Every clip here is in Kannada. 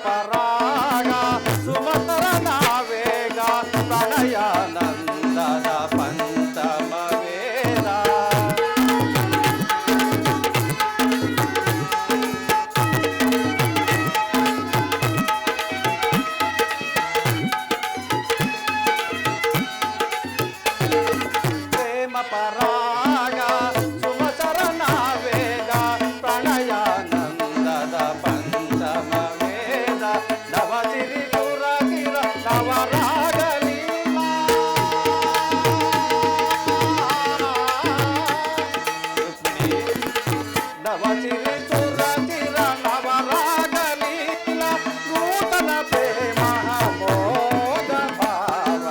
ಪರಾಗ ಸುಮತರ ವೇಗ ಪ್ರಣಯಾನಂದದ ಪಂಚಮ ವೇದ ಪ್ರೇಮ ಪರಾಗ ಸುಮಚರಣ ವೇಗ ಪ್ರಣಯಾನಂದದ ಪಂಚಮ ವೇದ ನವಸಿರಿ ಪುರಗಿರ ನವರಾಗಲೀಲಾ ನವಸಿರಿ ಪುರಗಿರ ನವರಾಗಲೀಲಾ ನೂತನ ಪ್ರೇಮ ಮೋದ ಭಾವ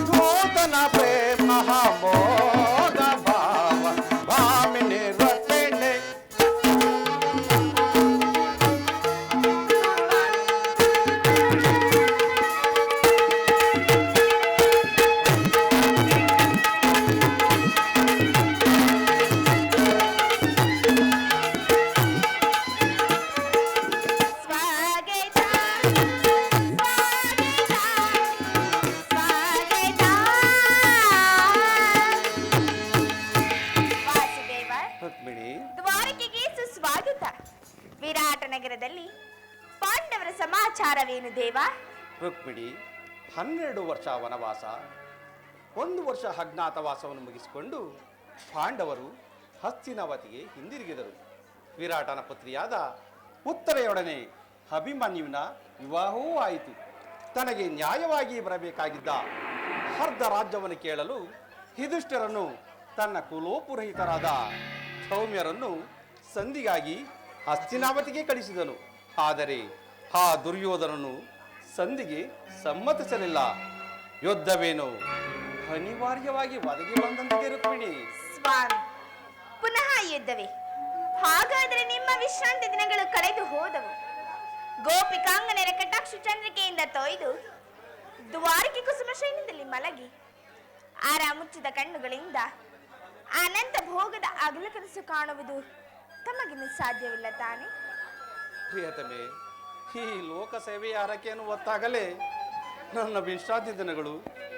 ನೂತನ ಪ್ರೇಮ ಮೋದ ಭಾವ ಭಾಮಿನಿ ರತಿಣಿ ಸ್ವಾಗತ ಸ್ವಾಗತ ವಾಸುದೇವ, ರುಕ್ಮಿಣಿ ದ್ವಾರಕೆಗೆ ಸುಸ್ವಾಗತ. ವಿರಾಟ ನಗರದಲ್ಲಿ ಪಾಂಡವರ ಸಮಾಚಾರವೇನು ದೇವ? ರುಕ್ಮಿಣಿ 12 ವರ್ಷ ವನವಾಸ, 1 ವರ್ಷ ಅಜ್ಞಾತವಾಸವನ್ನು ಮುಗಿಸಿಕೊಂಡು ಪಾಂಡವರು ಹಸ್ತಿನಾವತಿಗೆ ಹಿಂದಿರುಗಿದರು. ವಿರಾಟನ ಪುತ್ರಿಯಾದ ಉತ್ತರೆಯೊಡನೆ ಅಭಿಮನ್ಯುವಿನ ವಿವಾಹವೂ ಆಯಿತು. ತನಗೆ ನ್ಯಾಯವಾಗಿ ಬರಬೇಕಾಗಿದ್ದ ಅರ್ಧ ರಾಜ್ಯವನ್ನು ಕೇಳಲು ಯುಧಿಷ್ಠಿರನು ತನ್ನ ಕುಲೋಪುರಹಿತರಾದ ಸೌಮ್ಯರನ್ನು ಸಂಧಿಗಾಗಿ ಹಸ್ತಿನಾವತಿಗೆ ಕಳಿಸಿದನು. ಆದರೆ ಆ ದುರ್ಯೋಧನನು ಸಂಧಿಗೆ ಸಮ್ಮತಿಸಲಿಲ್ಲ. ಯುದ್ಧವೇನು ಅನಿವಾರ್ಯವಾಗಿ ಒದಗಿ ಬಂದಂತಿದೆ ರುಕ್ಮಿಣಿ. ಸ್ವಾಮಿ, ಪುನಃ ಯುದ್ಧವೇ? ಹಾಗಾದರೆ ನಿಮ್ಮ ವಿಶ್ರಾಂತಿ ದಿನಗಳು ಕಳೆದು ಹೋದವು. ಗೋಪಿಕಾಂಗನೆರ ಕಟಾಕ್ಷ ಚಂದ್ರಿಕೆಯಿಂದ ತೊಯ್ದು ದ್ವಾರಕೆ ಕುಸುಮ ಶಯನದಲ್ಲಿ ಮಲಗಿ ಆರ ಮುಚ್ಚಿದ ಕಣ್ಣುಗಳಿಂದ ಅನಂತ ಭೋಗದ ಅಗಲ ಕನಸು ಕಾಣುವುದು ತಮಗಿನ್ನು ಸಾಧ್ಯವಿಲ್ಲ ತಾನೆ? ಪ್ರಿಯತಮೆ, ಈ ಲೋಕ ಸೇವೆಯ ಹರಕೆಯನ್ನು ಹೊತ್ತಾಗಲೇ ನನ್ನ ವಿಶ್ರಾಂತಿ ದಿನಗಳು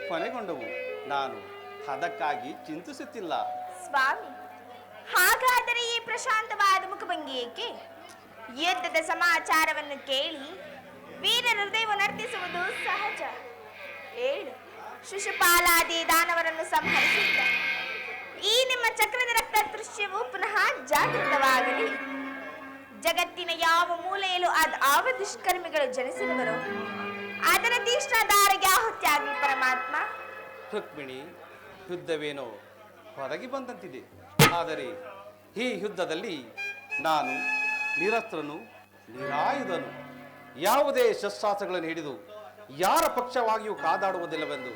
ಕೊನೆಗೊಂಡವು. ನಾನು ಅದಕ್ಕಾಗಿ ಚಿಂತಿಸುತ್ತಿಲ್ಲ. ಸ್ವಾಮಿ, ಹಾಗಾದರೆ ಈ ಪ್ರಶಾಂತವಾದ ಮುಖಭಂಗಿ ಏಕೆ? ಯುದ್ಧದ ಸಮಾಚಾರವನ್ನು ಕೇಳಿ ವೀರ ಹೃದಯವನ್ನು ನರ್ತಿಸುವುದು ಸಹಜ. ಏಳು ಶಿಶುಪಾಲಾದಿ ದಾನವರನ್ನು ಸಂಹರಿಸಿದ್ದ ಈ ನಿಮ್ಮ ಚಕ್ರದ ರಕ್ತ ದೃಶ್ಯವು ಪುನಃ ಜಾಗೃತವಾಗಲಿ. ಜಗತ್ತಿನ ಯಾವ ಮೂಲೆಯಲ್ಲೂ ಆವ ದುಷ್ಕರ್ಮಿಗಳು ಜನಿಸಿರುವರು ಅದರ ತೀಕ್ಷ್ಣ ದಾರಿಗೆ ಆಹುತಿಯಾಗಲಿ ಪರಮಾತ್ಮ. ರುಕ್ಮಿಣಿ, ಯುದ್ಧವೇನೋ ಹೊರಗೆ ಬಂದಂತಿದೆ. ಆದರೆ ಈ ಯುದ್ಧದಲ್ಲಿ ನಾನು ನಿರಸ್ತ್ರನು ನಿರಾಯುಧನು, ಯಾವುದೇ ಶಸ್ತ್ರಾಸ್ತ್ರಗಳನ್ನು ಹಿಡಿದು ಯಾರ ಪಕ್ಷವಾಗಿಯೂ ಕಾದಾಡುವುದಿಲ್ಲವೆಂದು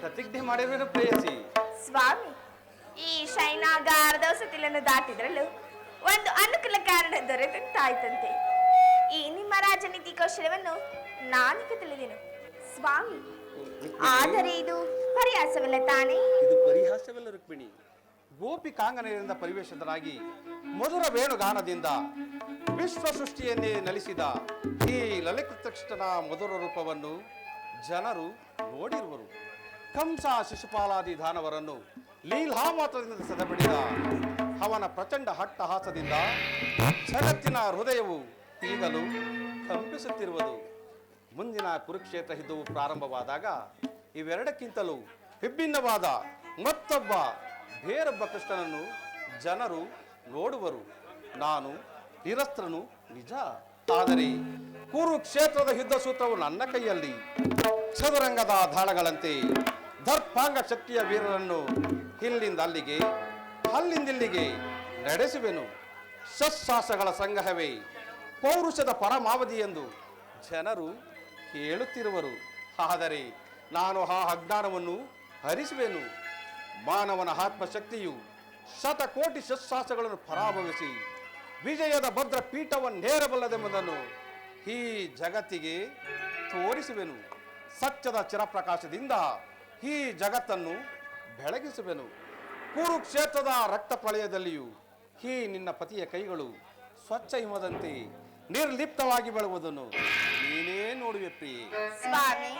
ಪ್ರತಿಜ್ಞೆ ಮಾಡಿರುವೆನು ಪ್ರೇಯಸಿ. ಸ್ವಾಮಿ, ಈ ಶೈನಾಗಾರದ ವಸತಿಯನ್ನು ದಾಟಿದ್ರಲ್ಲೂ ಒಂದು ಅನುಕೂಲ ಕಾರಣ ದೊರೆತಂತಾಯ್ತಂತೆ. ಈ ನಿಮ್ಮ ರಾಜನೀತಿ ಕೌಶಲ್ಯವನ್ನು ನಾನೀಗ ತಿಳಿದೆನು ಸ್ವಾಮಿ. ಆದರೆ ಇದು ಪರಿಹಾಸವಲ್ಲ ತಾನೇ? ಇದು ಪರಿಹಾಸವಲ್ಲ ರುಕ್ಮಿಣಿ. ಗೋಪಿಕಾಂಗನೆಯಿಂದ ಪರಿವೇಶಿತರಾಗಿ ಮಧುರ ವೇಣುಗಾನದಿಂದ ವಿಶ್ವ ಸೃಷ್ಟಿಯನ್ನೇ ನಲಿಸಿದ ಈ ಲಲಿತಕೃಷ್ಣನ ಮಧುರ ರೂಪವನ್ನು ಜನರು ನೋಡಿರುವರು. ಕಂಸ ಶಿಶುಪಾಲಾದಿ ದಾನವರನ್ನು ಲೀಲಾಮಾತ್ರದಿಂದ ಸದಬಡಿದ ಅವನ ಪ್ರಚಂಡ ಹಟ್ಟಹಾಸದಿಂದ ಜಗತ್ತಿನ ಹೃದಯವು ಈಗಲೂ ಕಂಪಿಸುತ್ತಿರುವುದು. ಮುಂದಿನ ಕುರುಕ್ಷೇತ್ರ ಯುದ್ಧವು ಪ್ರಾರಂಭವಾದಾಗ ಇವೆರಡಕ್ಕಿಂತಲೂ ವಿಭಿನ್ನವಾದ ಮತ್ತೊಬ್ಬ ಬೇರೊಬ್ಬ ಕೃಷ್ಣನನ್ನು ಜನರು ನೋಡುವರು. ನಾನು ನಿರಸ್ತ್ರನು ನಿಜ, ಆದರೆ ಕುರುಕ್ಷೇತ್ರದ ಯುದ್ಧ ಸೂತ್ರವು ನನ್ನ ಕೈಯಲ್ಲಿ. ಚದುರಂಗದ ದಾಳಗಳಂತೆ ದರ್ಪಾಂಗ ಶಕ್ತಿಯ ವೀರರನ್ನು ಇಲ್ಲಿಂದ ಅಲ್ಲಿಗೆ, ಅಲ್ಲಿಂದಿಲ್ಲಿಗೆ ನಡೆಸುವೆನು. ಶಸ್ತ್ರಾಸ್ತ್ರಗಳ ಸಂಗ್ರಹವೇ ಪೌರುಷದ ಪರಮಾವಧಿ ಎಂದು ಜನರು ಹೇಳುತ್ತಿರುವರು. ಆದರೆ ನಾನು ಆ ಅಜ್ಞಾನವನ್ನು ಹರಿಸುವೆನು. ಮಾನವನ ಆತ್ಮಶಕ್ತಿಯು ಶತಕೋಟಿ ಶಸ್ತ್ರಾಸ್ತ್ರಗಳನ್ನು ಪರಾಭವಿಸಿ ವಿಜಯದ ಭದ್ರ ಪೀಠವನ್ನೇರಬಲ್ಲದೆಂಬುದನ್ನು ಈ ಜಗತ್ತಿಗೆ ತೋರಿಸುವೆನು. ಸತ್ಯದ ಚಿರಪ್ರಕಾಶದಿಂದ ಈ ಜಗತ್ತನ್ನು ಬೆಳಗಿಸುವೆನು. ಕುರುಕ್ಷೇತ್ರದ ರಕ್ತ ಪ್ರಳಯದಲ್ಲಿಯೂ ಈ ನಿನ್ನ ಪತಿಯ ಕೈಗಳು ಸ್ವಚ್ಛ ಹಿಮದಂತೆ ನಿರ್ಲಿಪ್ತವಾಗಿ ಬೆಳುವುದನ್ನು ನೀನೇ ನೋಡುವೆ ಪ್ರಿಯೆ. ಸ್ವಾಮಿ,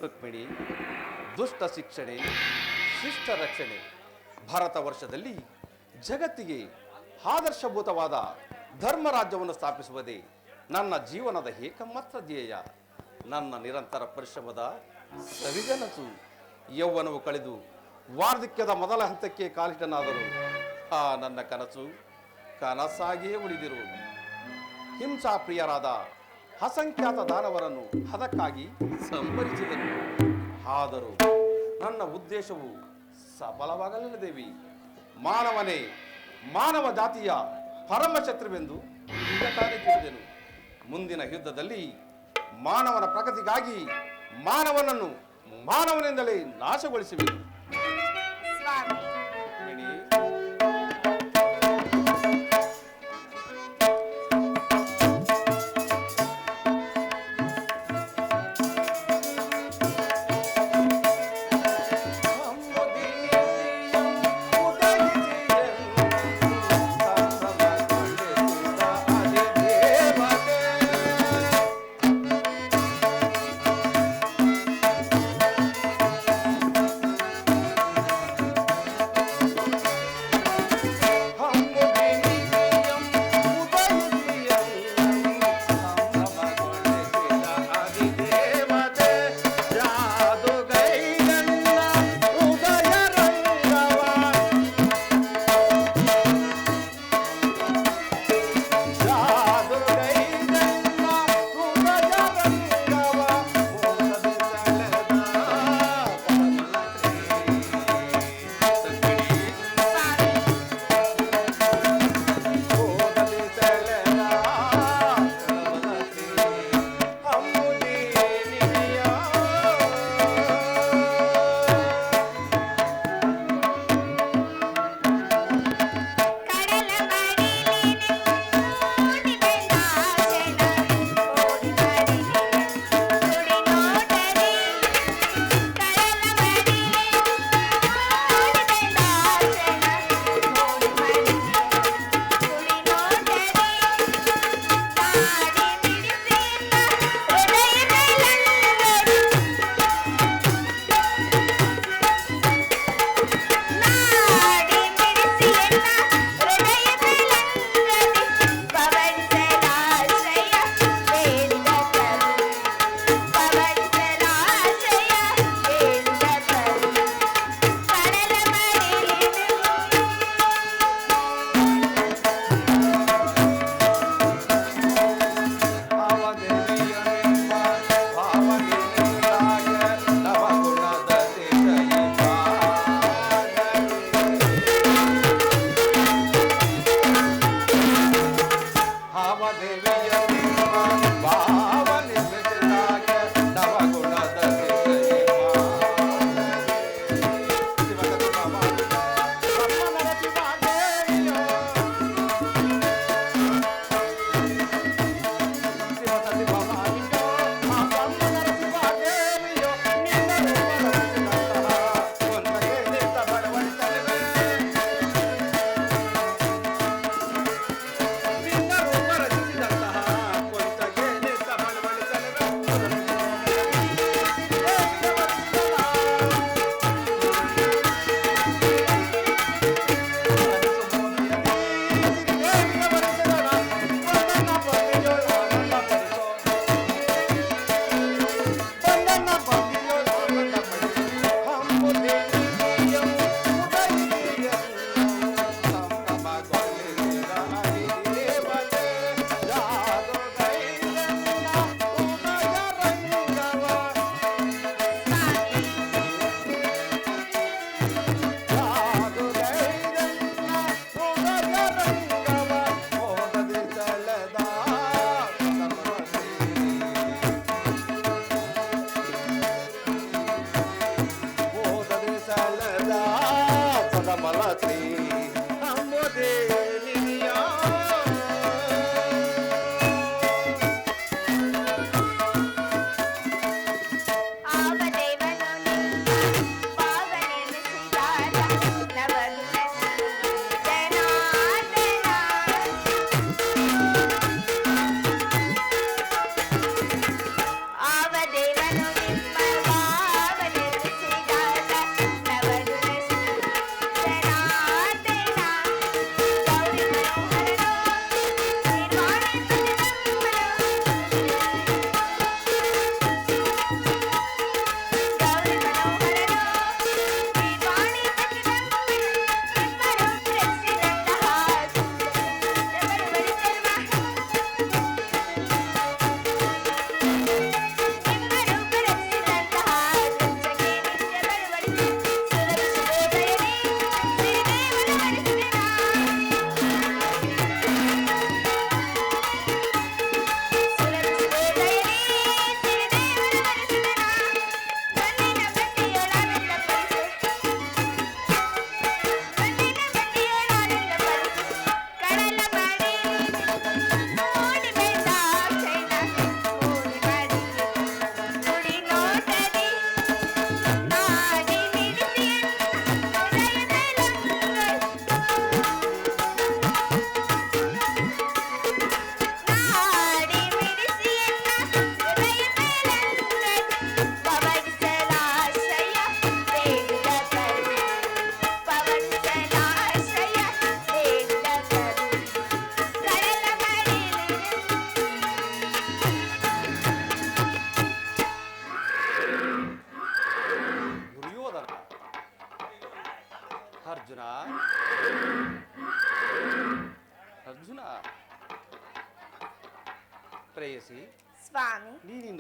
ರುಕ್ಮಿಣಿ, ದುಷ್ಟ ಶಿಕ್ಷಣೆ, ಶಿಷ್ಟ ರಕ್ಷಣೆ. ಭಾರತ ವರ್ಷದಲ್ಲಿ ಜಗತ್ತಿಗೆ ಆದರ್ಶಭೂತವಾದ ಧರ್ಮ ರಾಜ್ಯವನ್ನು ಸ್ಥಾಪಿಸುವುದೇ ನನ್ನ ಜೀವನದ ಏಕಮಾತ್ರ ಧ್ಯೇಯ. ನನ್ನ ನಿರಂತರ ಪರಿಶ್ರಮದ ಸವಿಗನಸು. ಯೌವನವು ಕಳೆದು ವಾರ್ಧಕ್ಯದ ಮೊದಲ ಹಂತಕ್ಕೆ ಕಾಲಿಟ್ಟನಾದರೂ ಆ ನನ್ನ ಕನಸು ಕನಸಾಗಿಯೇ ಉಳಿದಿರುವುದು. ಹಿಂಸಾಪ್ರಿಯರಾದ ಅಸಂಖ್ಯಾತ ದಾನವರನ್ನು ಅದಕ್ಕಾಗಿ ಸಂಹರಿಸಿದರು. ಆದರೂ ನನ್ನ ಉದ್ದೇಶವು ಸಫಲವಾಗಲಿಲ್ಲ ದೇವಿ. ಮಾನವನೇ ಮಾನವ ಜಾತಿಯ ಪರಮ ಶತ್ರುವೆಂದು ಈಗ ತಾನೇ ತಿಳಿದೆನು. ಮುಂದಿನ ಯುದ್ಧದಲ್ಲಿ ಮಾನವನ ಪ್ರಗತಿಗಾಗಿ ಮಾನವನನ್ನು ಮಾನವನಿಂದಲೇ ನಾಶಗೊಳಿಸುವೆನು. ಸ್ವಾಮಿ, ರುಕ್ಮಿಣಿ,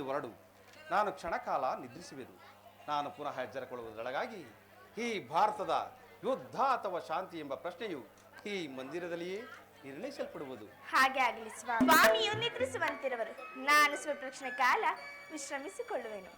ಹೊರಡು. ನಾನು ಕ್ಷಣಕಾಲ ನಿದ್ರಿಸುವೆನು. ನಾನು ಪುನಃ ಎಚ್ಚರಗೊಳ್ಳುವುದರೊಳಗಾಗಿ ಈ ಭಾರತದ ಯುದ್ಧ ಅಥವಾ ಶಾಂತಿ ಎಂಬ ಪ್ರಶ್ನೆಯು ಈ ಮಂದಿರದಲ್ಲಿಯೇ ನಿರ್ಣಯಿಸಲ್ಪಡುವುದು. ಹಾಗೆ ಆಗಲಿ ಸ್ವಾಮಿ. ಸ್ವಾಮಿಯು ನಿದ್ರಿಸುವಂತಿರುವರು. ನಾನು ಸ್ವಲ್ಪ ಕ್ಷಣ ಕಾಲ ವಿಶ್ರಮಿಸಿಕೊಳ್ಳುವೆನು.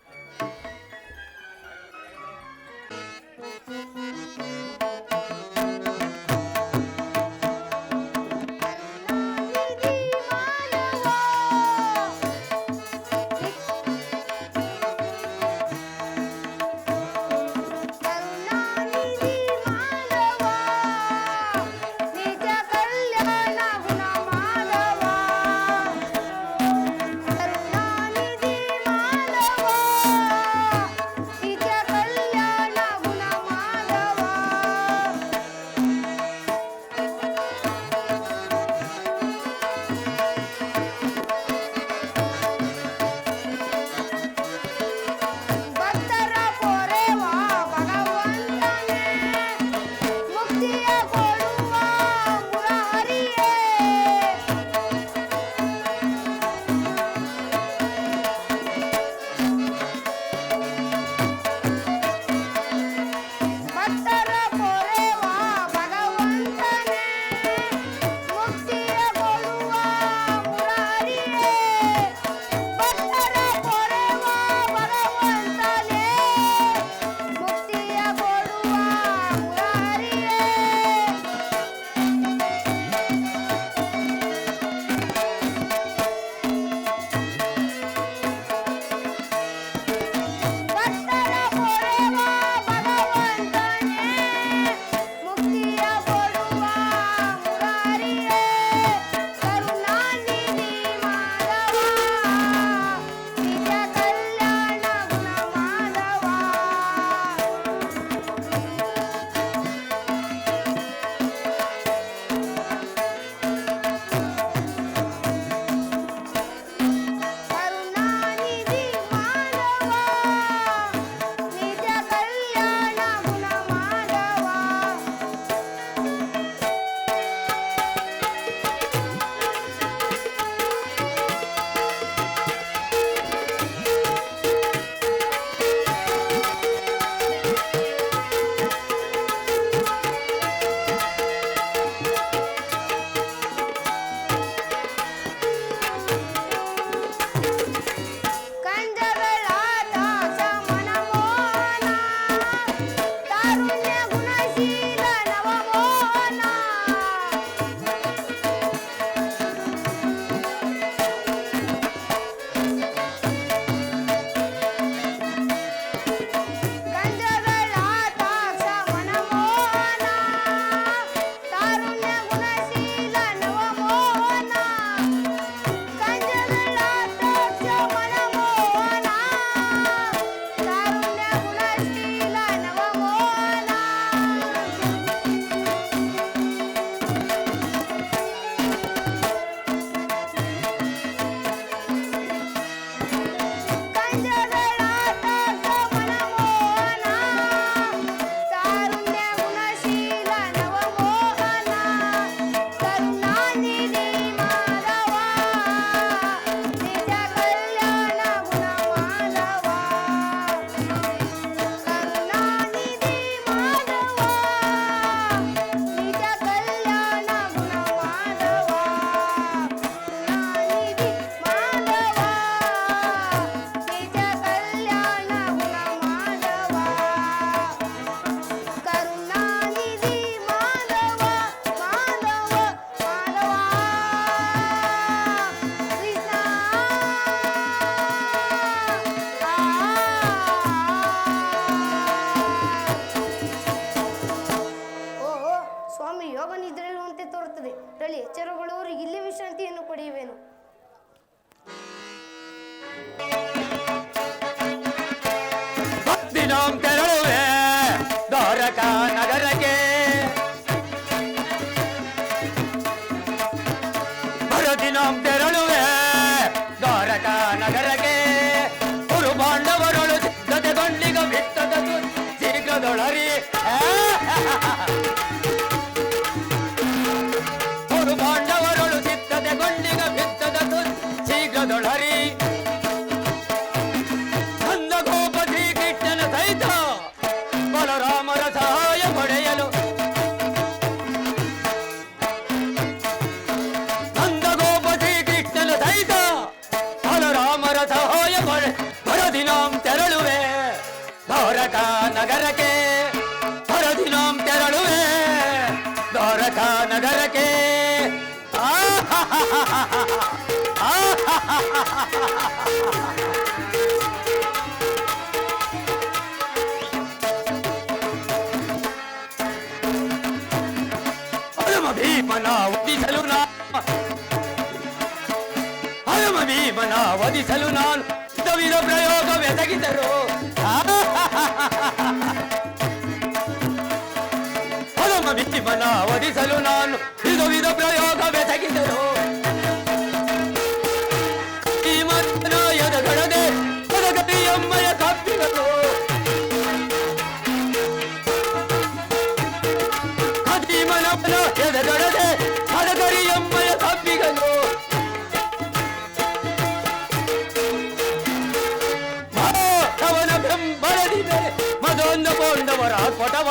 ನಗರಕ್ಕೆ ಹೊರದಿನಂ ತೆರಳುವೆ ದ್ವಾರಕಾ ನಗರಕ್ಕೆ ಹನುಮ ಭೀಮನ ವಧಿಸಲು ನಾನು ವಿಧ ಪ್ರಯೋಗವೆಸಗಿದರು ಹನುಮ ಭೀಮನ ವಧಿಸಲು ನಾನು ವಿಧ ಪ್ರಯೋಗವೆಸಗಿದರು ಈ ಮತ್ತನ ಎದಗಡದೆ ಪದಗತಿ ಎಮ್ಮಯ ತಪ್ಪಿದರು ಮನವನ ಎದಗಡದೆ ಹಡಗರಿ ಎಮ್ಮಯ ತಪ್ಪಿಗನು ಅವನ ಬೆಂಬಲದಿದೆ ಮದೊಂದು ಕೊಂಡವರ ಕೊಟವ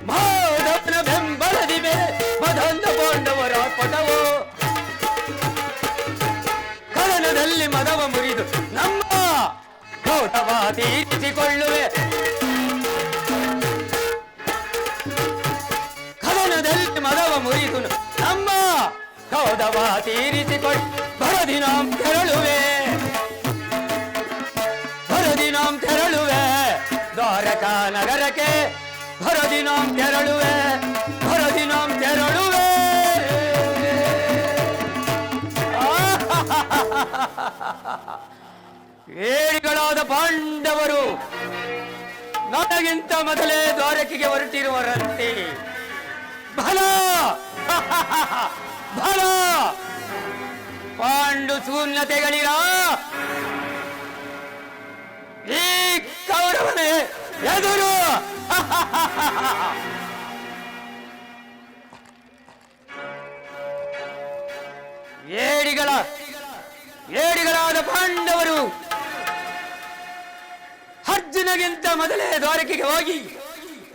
ಮಾಧವನ ಬೆಂಬಲದಿವೆ ಮದೊಂದು ಕೊಂಡವರ ಕೊಟವೋ ಕದನದಲ್ಲಿ ಮದವ ಮುರಿದು ನಮ್ಮ ಕೋಟವ ತೀರಿಸಿಕೊಳ್ಳುವೆ ಕದನದಲ್ಲಿ ಮದವ ಮುರಿದು ನಮ್ಮ ಕೌದವ ತೀರಿಸಿಕೊಳ್ಳ ಭರದಿನಾಂ ತೆರಳುವೆ ದ್ವಾರಕಾ ನಗರಕ್ಕೆ ಭರದಿನಾಂ ತೆರಳುವೆ ಏಳಿಗಳಾದ ಪಾಂಡವರು ನನಗಿಂತ ಮೊದಲೇ ದ್ವಾರಕೆಗೆ ಹೊರಟಿರುವರಂತೆ ಭಲ ಪಾಂಡು ಶೂನ್ಯತೆಗಳಿರ ಈ ಕೌರವನೇ ಎದುರು ಏಡಿಗಳಾದ ಪಾಂಡವರು ಅರ್ಜುನಗಿಂತ ಮೊದಲೇ ದ್ವಾರಕೆಗೆ ಹೋಗಿ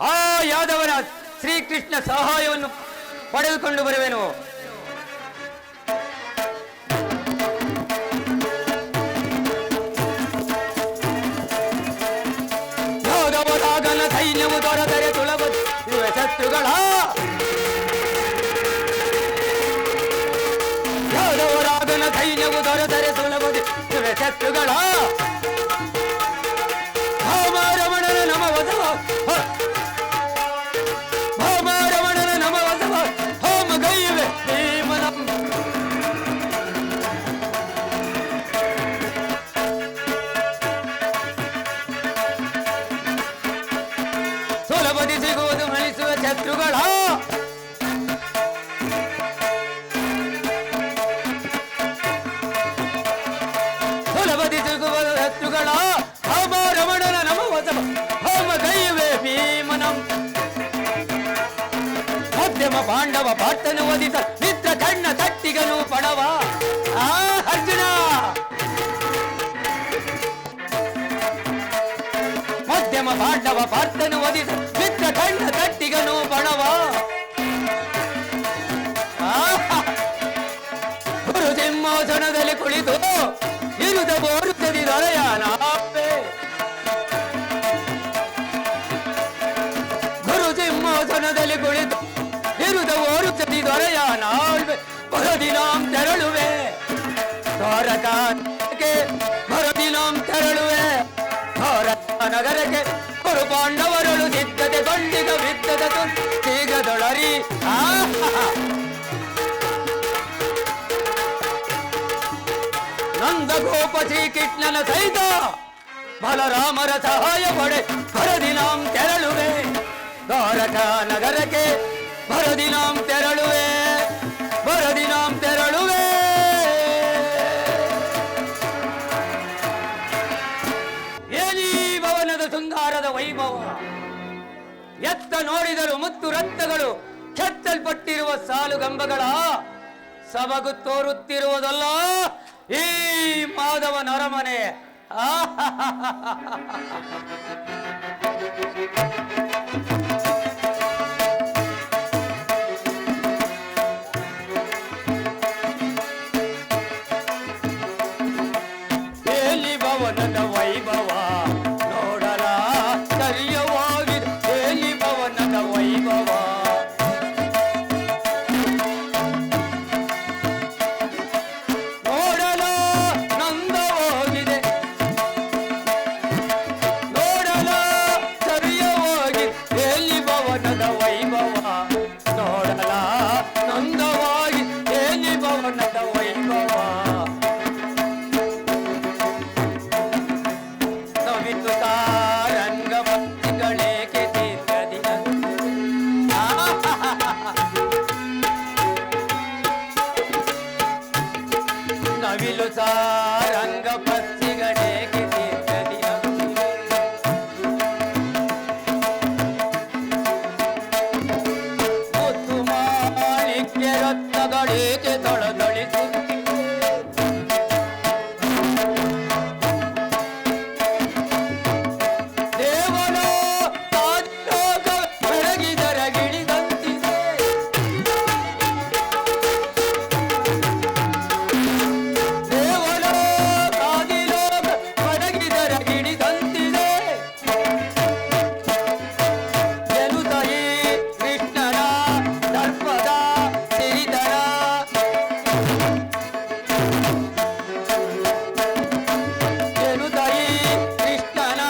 ಆ ಯಾದವನ ಶ್ರೀಕೃಷ್ಣ ಸಹಾಯವನ್ನು ಪಡೆದುಕೊಂಡು ಬರುವೆನು ಯಾದವರಾಗನ ಸೈನ್ಯವು ದೊರೆತರೆ ಸುಲಭ ಶತ್ರುಗಳ ಯಾದವರಾಗನ ಸೈನ್ಯವು ದೊರೆತರೆ ಸುಲಭ ಶತ್ರುಗಳ ಭಾಮಾರಮಣನ ನಮವದವ ಹೋಮ ಗೈವೆ ಭೀಮನ ಸುಲಭದಿ ಸಿಗುವುದು ಮಣಿಸುವ ಶತ್ರುಗಳ ಸುಲಭದಿ ಸಿಗುವ ಶತ್ರುಗಳ ಭಾಮಾರಮಣನ ನಮವದವ ಹೋಮ ಗೈವೆ ಭೀಮನಂ ಮಧ್ಯಮ ಪಾಂಡವ ಪಾರ್ಥನು ವಧಿಸ ಮಿತ್ರ ಕಣ್ಣ ತಟ್ಟಿಗನು ಪಡವ ಅರ್ಜುನ ಮಧ್ಯಮ ಪಾಂಡವ ಪಾರ್ಥನು ವಧಿಸ ಮಿತ್ರ ಕಣ್ಣ ತಟ್ಟಿಗನು ಪಡವ ಗುರು ಸಿಂಹಾಸನದಲ್ಲಿ ಕುಳಿತು ಇರುದ ಬೋರುತ್ತದೆ ದೊರೆಯನಾಪೆ ಗುರು ಸಿಂಹಾಸನದಲ್ಲಿ ಕುಳಿತು ಇರುದ ಓರುತ್ತದೆ ದೊರೆಯನಾಳ್ವೆ ಭರದಿನಾಂ ತೆರಳುವೆ ದ್ವಾರಕಾಕ್ಕೆ ಭರದಿನಾಂ ತೆರಳುವೆ ದ್ವಾರಕಾ ನಗರಕ್ಕೆ ಕುರು ಪಾಂಡವರಳು ಸಿದ್ಧತೆ ಗೊಂಡಿಗ ವಿದ್ಯದ ಸಿಗದೊಳರಿ ನಂದ ಗೋಪ ಶ್ರೀಕೃಷ್ಣನ ಸಹಿತ ಬಲರಾಮರ ಸಹಾಯ ಪಡೆ ಭರದಿನಾಂ ತೆರಳುವೆ ದ್ವಾರಕಾ ನಗರಕ್ಕೆ ಭರದಿನಾಂ ತೆರಳುವೆ ಏನಿ ಭವನದ ಶೃಂಗಾರದ ವೈಭವ ಎತ್ತ ನೋಡಿದರು ಮುತ್ತು ರತ್ನಗಳು ಕೆತ್ತಲ್ಪಟ್ಟಿರುವ ಸಾಲುಗಂಬಗಳ ಸಬಗು ತೋರುತ್ತಿರುವುದಲ್ಲ ಈ ಮಾಧವನ ಅರಮನೆ ಎಲ್ಲಿ ನವಿಲು ಸಾರಂಗ ಪಕ್ಷಿಗಳೇಕೆ ತೀರ್ಥದಿ ನಗುತ್ತಿವೆ? ಮುತ್ತು ಮಾಣಿಕ್ಯ ರತ್ನಗಳೇಕೆ ತಳತಳಿಸುತ್ತಿವೆ? ದೇವನೋ ತಾಜ್ಲೋಕ ಬೆಳಗಿದರ ಗಿಳಿದಂತಿದೆ. ದೇವನೋ ತಾಜ್ಲೋಕ ಬೆಳಗಿದರ ಗಿಳಿದಂತಿದೆ. ಎನ್ನುತ್ತಲೇ ಕೃಷ್ಣನ ದರ್ಪದ ಸಿರಿಧರ. ಎನ್ನುತ್ತಲೇ ಕೃಷ್ಣನ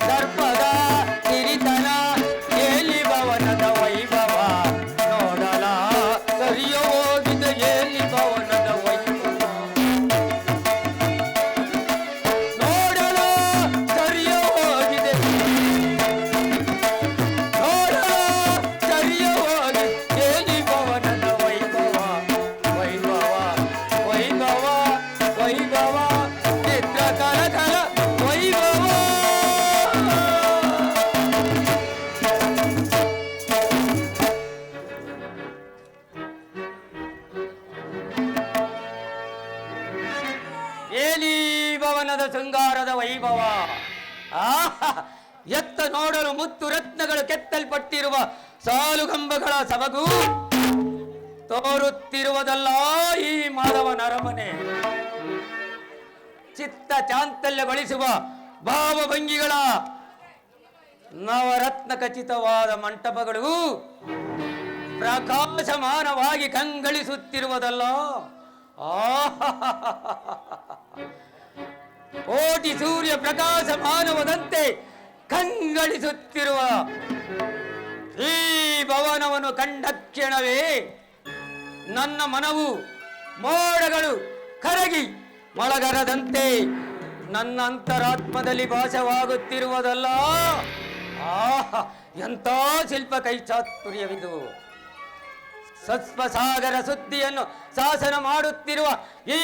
ದರ್ಪದ ಸಿರಿಧನ. ಎಲ್ಲಿ ಭವನದ ವೈಭವ ನೋಡಲ ಸರಿಯೋ ಹೋಗಿದೆ. ಎಲ್ಲಿ ಭವನದ ವೈಭವ ನೋಡಲ ಸರಿಯೋ ಹೋಗಿದೆ. ನೋಡಲ ಸರಿಯೋ ಹೋಗಿದೆ. ಎಲ್ಲಿ ಭವನದ ವೈಭವ ವೈಭವ ವೈಭವ ವೈಭವ ಚಿತ್ರ ಕಲಕಲ ವೈಭವ. ಏಲಿ ಭವನದ ಶೃಂಗಾರದ ವೈಭವ. ಆಹಾ! ಎತ್ತ ನೋಡಲು ಮುತ್ತು ರತ್ನಗಳು ಕೆತ್ತಲ್ಪಟ್ಟಿರುವ ಸಾಲುಗಂಬಗಳ ಸಬಗು ತೋರುತ್ತಿರುವುದಲ್ಲ ಈ ಮಾಧವನ ಅರಮನೆ. ಚಿತ್ತ ಚಾಂತಲ್ಯಗೊಳಿಸುವ ಭಾವಭಂಗಿಗಳ ನವರತ್ನ ಖಚಿತವಾದ ಮಂಟಪಗಳು ಪ್ರಕಾಶಮಾನವಾಗಿ ಕಂಗಳಿಸುತ್ತಿರುವುದಲ್ಲ. ಕೋಟಿ ಸೂರ್ಯ ಪ್ರಕಾಶಮಾನವಾದಂತೆ ಕಂಗಳಿಸುತ್ತಿರುವ ಈ ಭವನವನ್ನು ಕಂಡ ಕ್ಷಣವೇ ನನ್ನ ಮನವು ಮೋಡಗಳು ಕರಗಿ ಮೊಳಗರದಂತೆ ನನ್ನ ಅಂತರಾತ್ಮದಲ್ಲಿ ಭಾಸವಾಗುತ್ತಿರುವುದಲ್ಲ. ಆಹಾ! ಎಂಥ ಶಿಲ್ಪ ಕೈಚಾತುರ್ಯವಿದು. ಸತ್ವಸಾಗರ ಸುದ್ದಿಯನ್ನು ಶಾಸನ ಮಾಡುತ್ತಿರುವ ಈ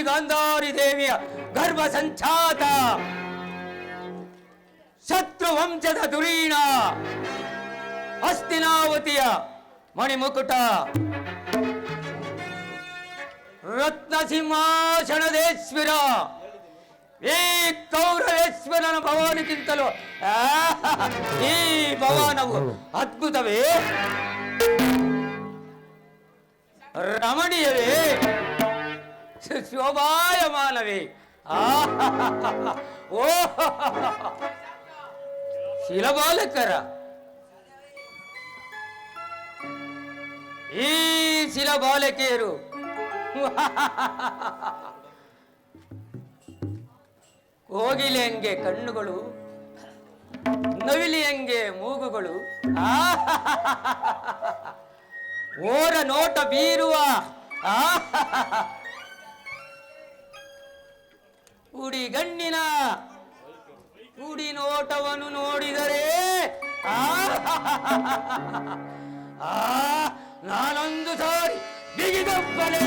ಗಾಂಧಾರಿ ದೇವಿಯ ಗರ್ಭ ಸಂಚಾತ, ಶತ್ರು ವಂಶದ ದುರೀಣ ಹಸ್ತಿನಾವತಿಯ ಮಣಿಮುಕುಟ, ರತ್ನ ಸಿಂಹಾಸನದೇಶ್ವರ ಈ ಕೌರವೇಶ್ವರನ ಭವನಕ್ಕಿಂತಲೂ ಈ ಭವನವು ಅದ್ಭುತವೇ, ರಮಣೀಯವೇ, ಶೋಭಾಯಮಾನವೇ. ಓ ಶಿಲಬಾಲಕರ ಈ ಶಿಲಬಾಲಕಿಯರು ಕೋಗಿಲೆಯಂಗೆ ಕಣ್ಣುಗಳು, ನವಿಲಿಯಂಗೆ ಮೂಗುಗಳು, ಓರ ನೋಟ ಬೀರುವ ಉಡಿಗಣ್ಣಿನ ಉಡಿ ನೋಟವನ್ನು ನೋಡಿದರೆ ನಾನೊಂದು ಸಾರಿ ಬಿಗಿದಪ್ಪಲೇ.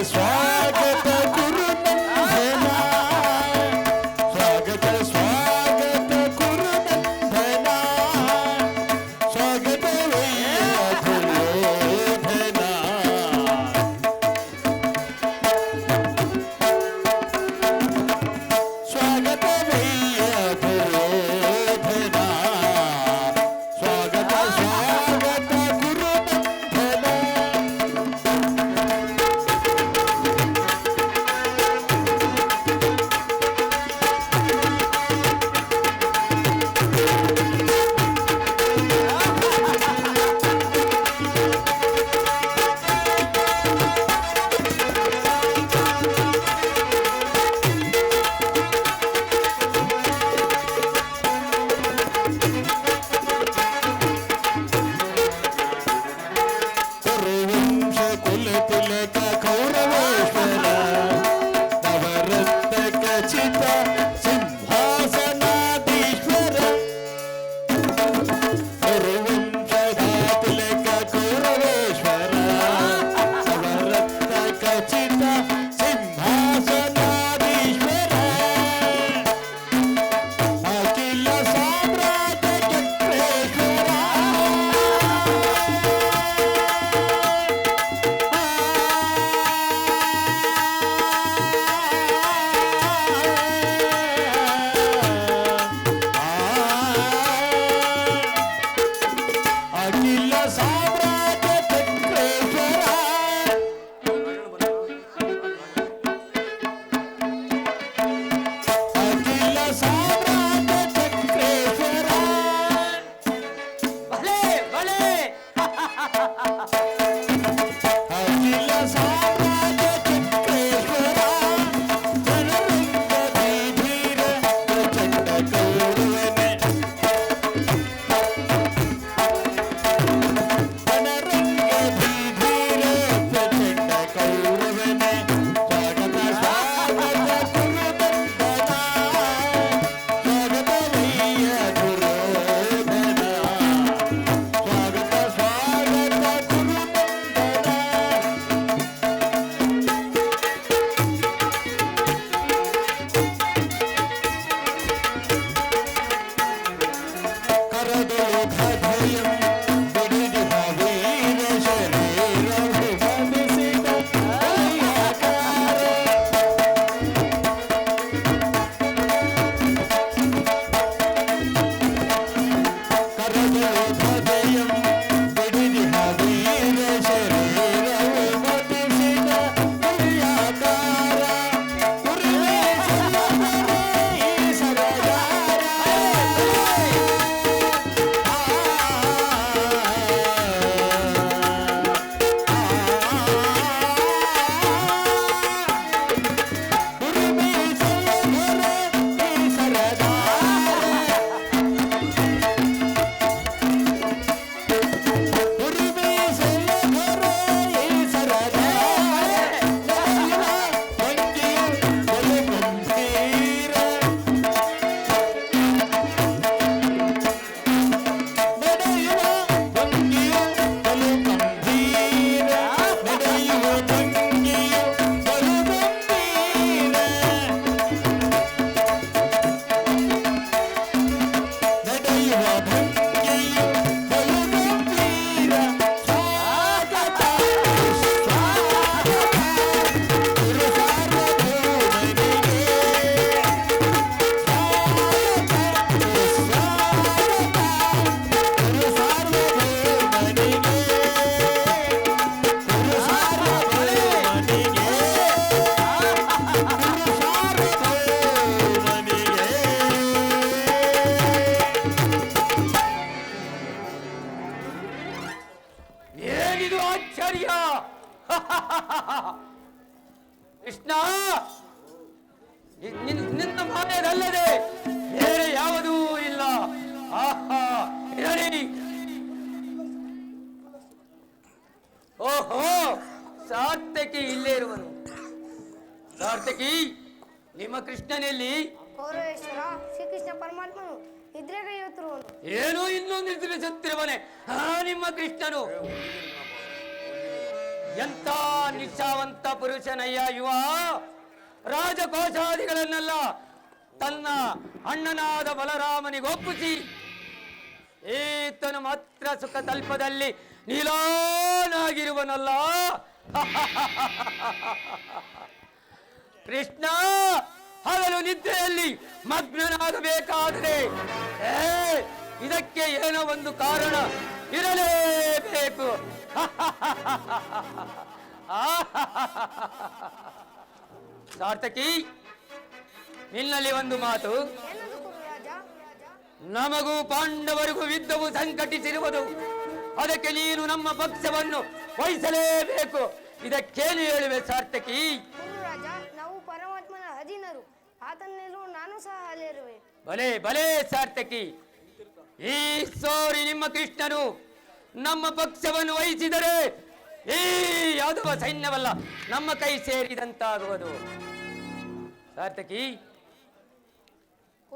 स्वागत गुरुनंदना, स्वागत स्वागत गुरुनंदना. ಅಖಿಲ ಸಾಮ್ರಾಜ್ಯ ಚಕ್ರೇಶ್ವರ ಜನರಂಗ ಬೀಧೀರ ಪ್ರಚಂಡ ಕೌರವನೇ ಜನರಂಗ ಬೀಧೀರ ಪ್ರಚಂಡ ಕೌರವನೇ ಸ್ವಾಗತ ಸ್ವಾಗತ ಗುರುವಂದನ ಸ್ವಾಗತವಯ್ಯ ಗುರುವಂದನ ಸ್ವಾಗತ ಸ್ವಾಗತ ಗುರುವಂದನ ಕರದಳು ಭಯಂ ಬಿಡಿದಿಹ ವೀರ ಶರೀರವು ಬಂಧಿಸಿದ ಕೈಯಾಕಾರ ಕರದಳು ಭಯಂ ಬಿಡಿದಿಹ ವೀರ ಶರೀರವು ಬಂಧಿಸಿದ ಕೈಯಾಕಾರ ಉರಿವೆ ಸಲ್ಲದರೆ ಈ ಸರದಾರ ಏನಿದು ಆಶ್ಚರ್ಯ! ಕೃಷ್ಣ, ನಿನ್ನ ಮಾಯದಲ್ಲದೆ ಬೇರೆ ಯಾವುದೂ ಇಲ್ಲ. ಆಹಾ, ಇರಲಿ. ಓಹೋ, ಸಾರ್ಥಕಿ ಇಲ್ಲೇ ಇರುವನು. ಸಾರ್ಥಕಿ, ನಿಮ್ಮ ಕೃಷ್ಣನಲ್ಲಿ ಕೌರವೇಶ್ವರ ಶ್ರೀಕೃಷ್ಣ ಪರಮಾತ್ಮನು ನಿದ್ರೆಗೈಯುತ್ತಿರುವನು. ಏನೋ ಇನ್ನೊಂದು ತಿಳಿಸುತ್ತಿರುವನೆ. ನಿಮ್ಮ ಕೃಷ್ಣನು ಎಂತ ನಿಷ್ಠಾವಂತ ಪುರುಷನಯ್ಯ ಯುವ. ರಾಜಕೋಶಾದಿಗಳನ್ನೆಲ್ಲ ತನ್ನ ಅಣ್ಣನಾದ ಬಲರಾಮನಿಗೊಪ್ಪಿಸಿ ಈತನು ಮಾತ್ರ ಸುಖ ತಲ್ಪದಲ್ಲಿ ನೀಲಾನಾಗಿರುವನಲ್ಲ. ಕೃಷ್ಣ ಹಗಲು ನಿದ್ರೆಯಲ್ಲಿ ಮಗ್ನನಾಗಬೇಕಾದರೆ ಇದಕ್ಕೆ ಏನೋ ಒಂದು ಕಾರಣ ಇರಲೇಬೇಕು. ಸಾರ್ಥಕಿ, ನಿನ್ನಲ್ಲಿ ಒಂದು ಮಾತು. ಏನದು ಗುರುರಾಜ? ನಮಗೂ ಪಾಂಡವರಿಗೂ ಯುದ್ಧವು ಸಂಕಟಿಸಿರುವುದು. ಅದಕ್ಕೆ ನೀನು ನಮ್ಮ ಪಕ್ಷವನ್ನು ವಹಿಸಲೇಬೇಕು. ಇದಕ್ಕೇನು ಹೇಳುವೆ ಸಾರ್ಥಕಿ? ಗುರುರಾಜ, ನಾವು ಪರಮಾತ್ಮನ ಅಧೀನರು. ಆತನೆಲ್ಲೂ ನಾನು ಸಹ ಅಲ್ಲಿರುವೆ. ಭಲೆ ಭಲೆ ಸಾರ್ಥಕಿ. ಈ ಸೋರಿ ನಿಮ್ಮ ಕೃಷ್ಣನು ನಮ್ಮ ಪಕ್ಷವನ್ನು ವಹಿಸಿದರೆ ಈ ಯಾದವ ಸೈನ್ಯವಲ್ಲ ನಮ್ಮ ಕೈ ಸೇರಿದಂತಾಗುವುದು. ಸಾರ್ಥಕಿ,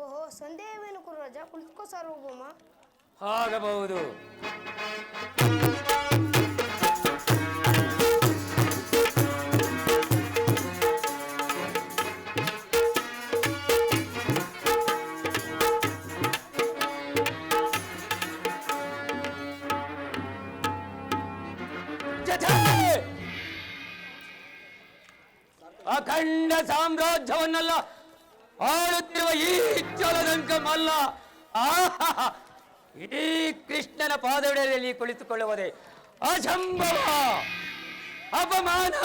ಓಹೋ, ಸಂದೇಹವೇನು ಗುರುರಾಜ? ಕುಳಿತುಕೋ ಸಾರ್ವಭೌಮ. ಆಗಬಹುದು. ಅಖಂಡ ಸಾಮ್ರಾಜ್ಯವನ್ನೆಲ್ಲ ಆಳುತ್ತಿರುವ ಈ ಜಲದಂಕ ಮಲ್ಲ ಇಡೀ ಕೃಷ್ಣನ ಪಾದಗಳಲ್ಲಿ ಕುಳಿತುಕೊಳ್ಳುವುದೇ ಅಸಂಭವ, ಅಪಮಾನ.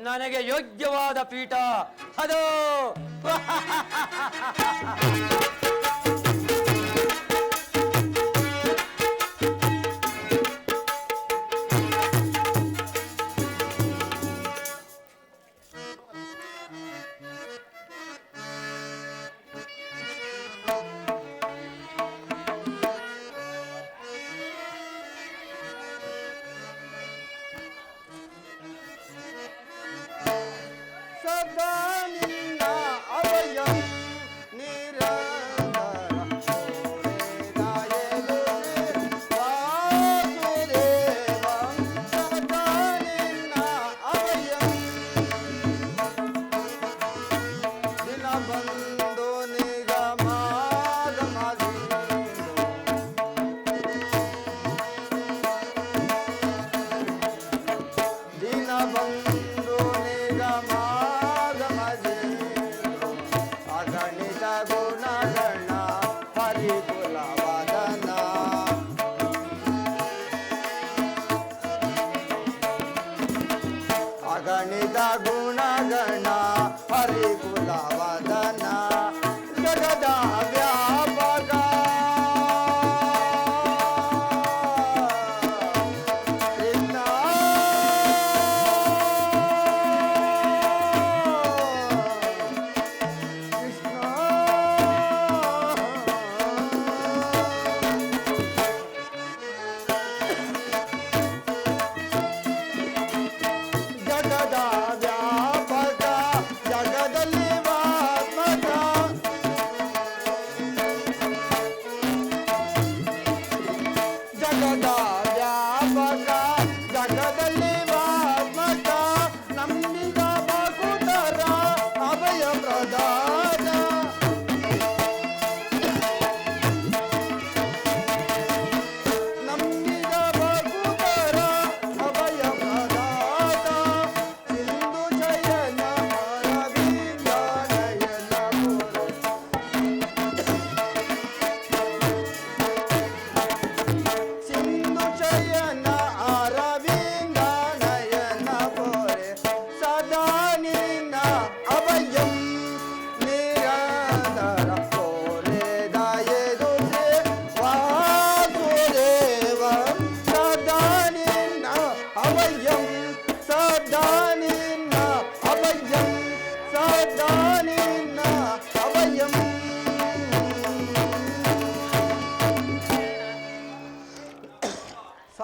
ನನಗೆ ಯೋಗ್ಯವಾದ ಪೀಠ ಅದು.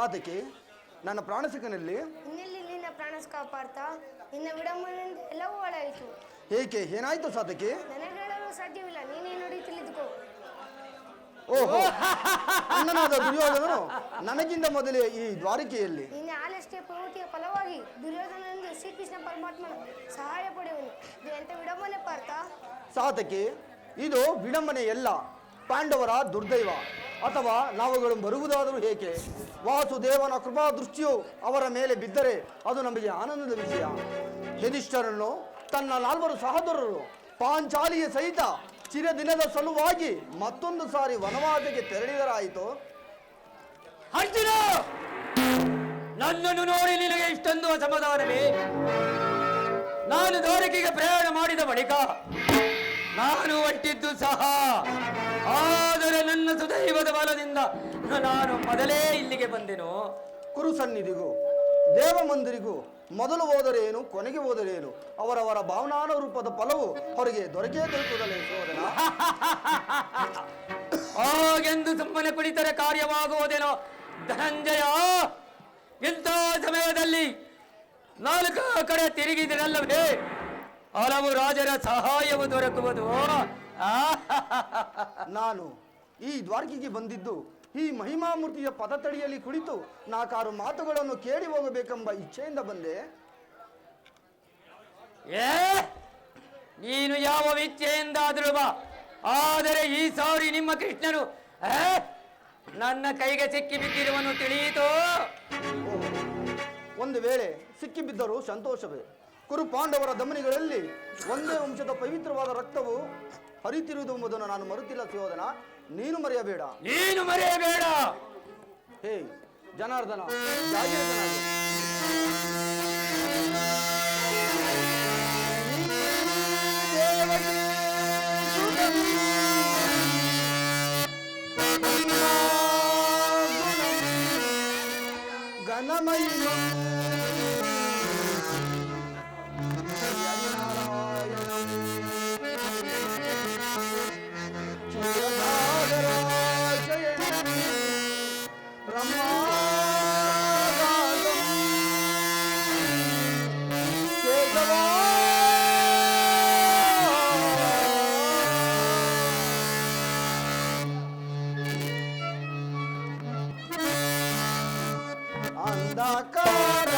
ಸಾತಕಿ, ನನ್ನ ಪ್ರಾಣಸಿಕನಲ್ಲಿ ಇನ್ನೆಲ್ಲಿ ನಿನ್ನ ಪ್ರಾಣಸ್ಕ ಪಾರ್ಥ, ನಿನ್ನ ವಿಡಂಬನೆಯಿಂದ ಎಲ್ಲವೂ ಹಾಳಾಯಿತು. ಏಕೆ, ಏನಾಯ್ತು ಸಾತಕಿ? ನನಗೆ ಹೇಳಲು ಸಾಧ್ಯವಿಲ್ಲ, ನೀನೇ ನೋಡಿ ತಿಳಿದುಕೋ. ಓಹೋ, ಅಣ್ಣನಾದ ದುರ್ಯೋಧನನು ನನಗಿಂತ ಮೊದಲೇ ಈ ದ್ವಾರಕೆಯಲ್ಲಿ. ನಿನ್ನ ಆಲಸ್ಯ ಪ್ರವೃತ್ತಿಯ ಫಲವಾಗಿ ದುರ್ಯೋಧನನಿಂದ ಶ್ರೀಕೃಷ್ಣ ಪರಮಾತ್ಮನ ಸಹಾಯ ಪಡೆಯುವನು. ಇದು ಎಂತ ವಿಡಂಬನೆ ಪಾರ್ಥ? ಸಾತಕಿ, ಇದು ವಿಡಂಬನೆ ಎಲ್ಲ, ಪಾಂಡವರ ದುರ್ದೈವ. ಅಥವಾ ನಾವುಗಳು ಬರುವುದಾದರೂ ಏಕೆ? ವಾಸುದೇವನ ಕೃಪಾ ದೃಷ್ಟಿಯು ಅವರ ಮೇಲೆ ಬಿದ್ದರೆ ಅದು ನಮಗೆ ಆನಂದದ ವಿಷಯ. ಯಧಿಷ್ಠರನ್ನು ತನ್ನ 4 ಸಹೋದರರು ಪಾಂಚಾಲಿಯ ಸಹಿತ ಚಿರದಿನದ ಸಲುವಾಗಿ ಮತ್ತೊಂದು ಸಾರಿ ವನವಾಸಕ್ಕೆ ತೆರಳಿದರಾಯಿತು. ಅರ್ಜುನ, ನನ್ನನ್ನು ನೋಡಿ ನಿನಗೆ ಇಷ್ಟೊಂದು ಅಸಮಾಧಾನವೇ? ನಾನು ದ್ವಾರಕೆಗೆ ಪ್ರಯಾಣ ಮಾಡಿದ ಬಳಿಕ ನಾನು ಹೊಟ್ಟಿದ್ದು ಸಹ, ಆದರೆ ನನ್ನ ಸುದೈವದ ಬಲದಿಂದ ನಾನು ಮೊದಲೇ ಇಲ್ಲಿಗೆ ಬಂದೆನು. ಕುರು ಸನ್ನಿಧಿಗೂ ದೇವ ಮಂದಿರಿಗೂ ಮೊದಲು ಹೋದರೇನು, ಕೊನೆಗೆ ಹೋದರೇನು, ಅವರವರ ಭಾವನಾನುರೂಪದ ಫಲವು ಅವರಿಗೆ ದೊರಕುವುದಲ್ಲೇ ಸೋದರ. ಹಾಗೆಂದು ಸುಮ್ಮನೆ ಕುಳಿತರೆ ಕಾರ್ಯವಾಗುವುದೇನೋ ಧನಂಜಯ? ಇಂಥ ಸಮಯದಲ್ಲಿ 4 ಕಡೆ ತಿರುಗಿದರಲ್ಲವೇ ಹಲವು ರಾಜರ ಸಹಾಯವು ದೊರಕುವುದು. ನಾನು ಈ ದ್ವಾರಕೆಗೆ ಬಂದಿದ್ದು ಈ ಮಹಿಮಾಮೂರ್ತಿಯ ಪದತಡಿಯಲ್ಲಿ ಕುಳಿತು 4 ಮಾತುಗಳನ್ನು ಕೇಳಿ ಹೋಗಬೇಕೆಂಬ ಇಚ್ಛೆಯಿಂದ ಬಂದೆ. ನೀನು ಯಾವ ಇಚ್ಛೆಯಿಂದಾದರೂ ಬಾ, ಆದರೆ ಈ ಸಾರಿ ನಿಮ್ಮ ಕೃಷ್ಣನು ನನ್ನ ಕೈಗೆ ಸಿಕ್ಕಿ ಬಿದ್ದಿರುವನು ತಿಳಿಯಿತು. ಒಂದು ವೇಳೆ ಸಿಕ್ಕಿಬಿದ್ದರೂ ಸಂತೋಷವೇ. ಕುರು ಪಾಂಡವರ ದಮನಿಗಳಲ್ಲಿ ಒಂದೇ ವಂಶದ ಪವಿತ್ರವಾದ ರಕ್ತವು ಹರಿತಿರುವುದು ಎಂಬುದನ್ನು ನಾನು ಮರುತಿಲ್ಲ ಸುಯೋಧನ, ನೀನು ಮರೆಯಬೇಡ. ನೀನು ಮರೆಯಬೇಡ. ಹೇ ಜನಾರ್ದನ, ಜಾಗೀರನಾಗು. ಗಣಮಯ್ಯ ಅಂಧಕಾರ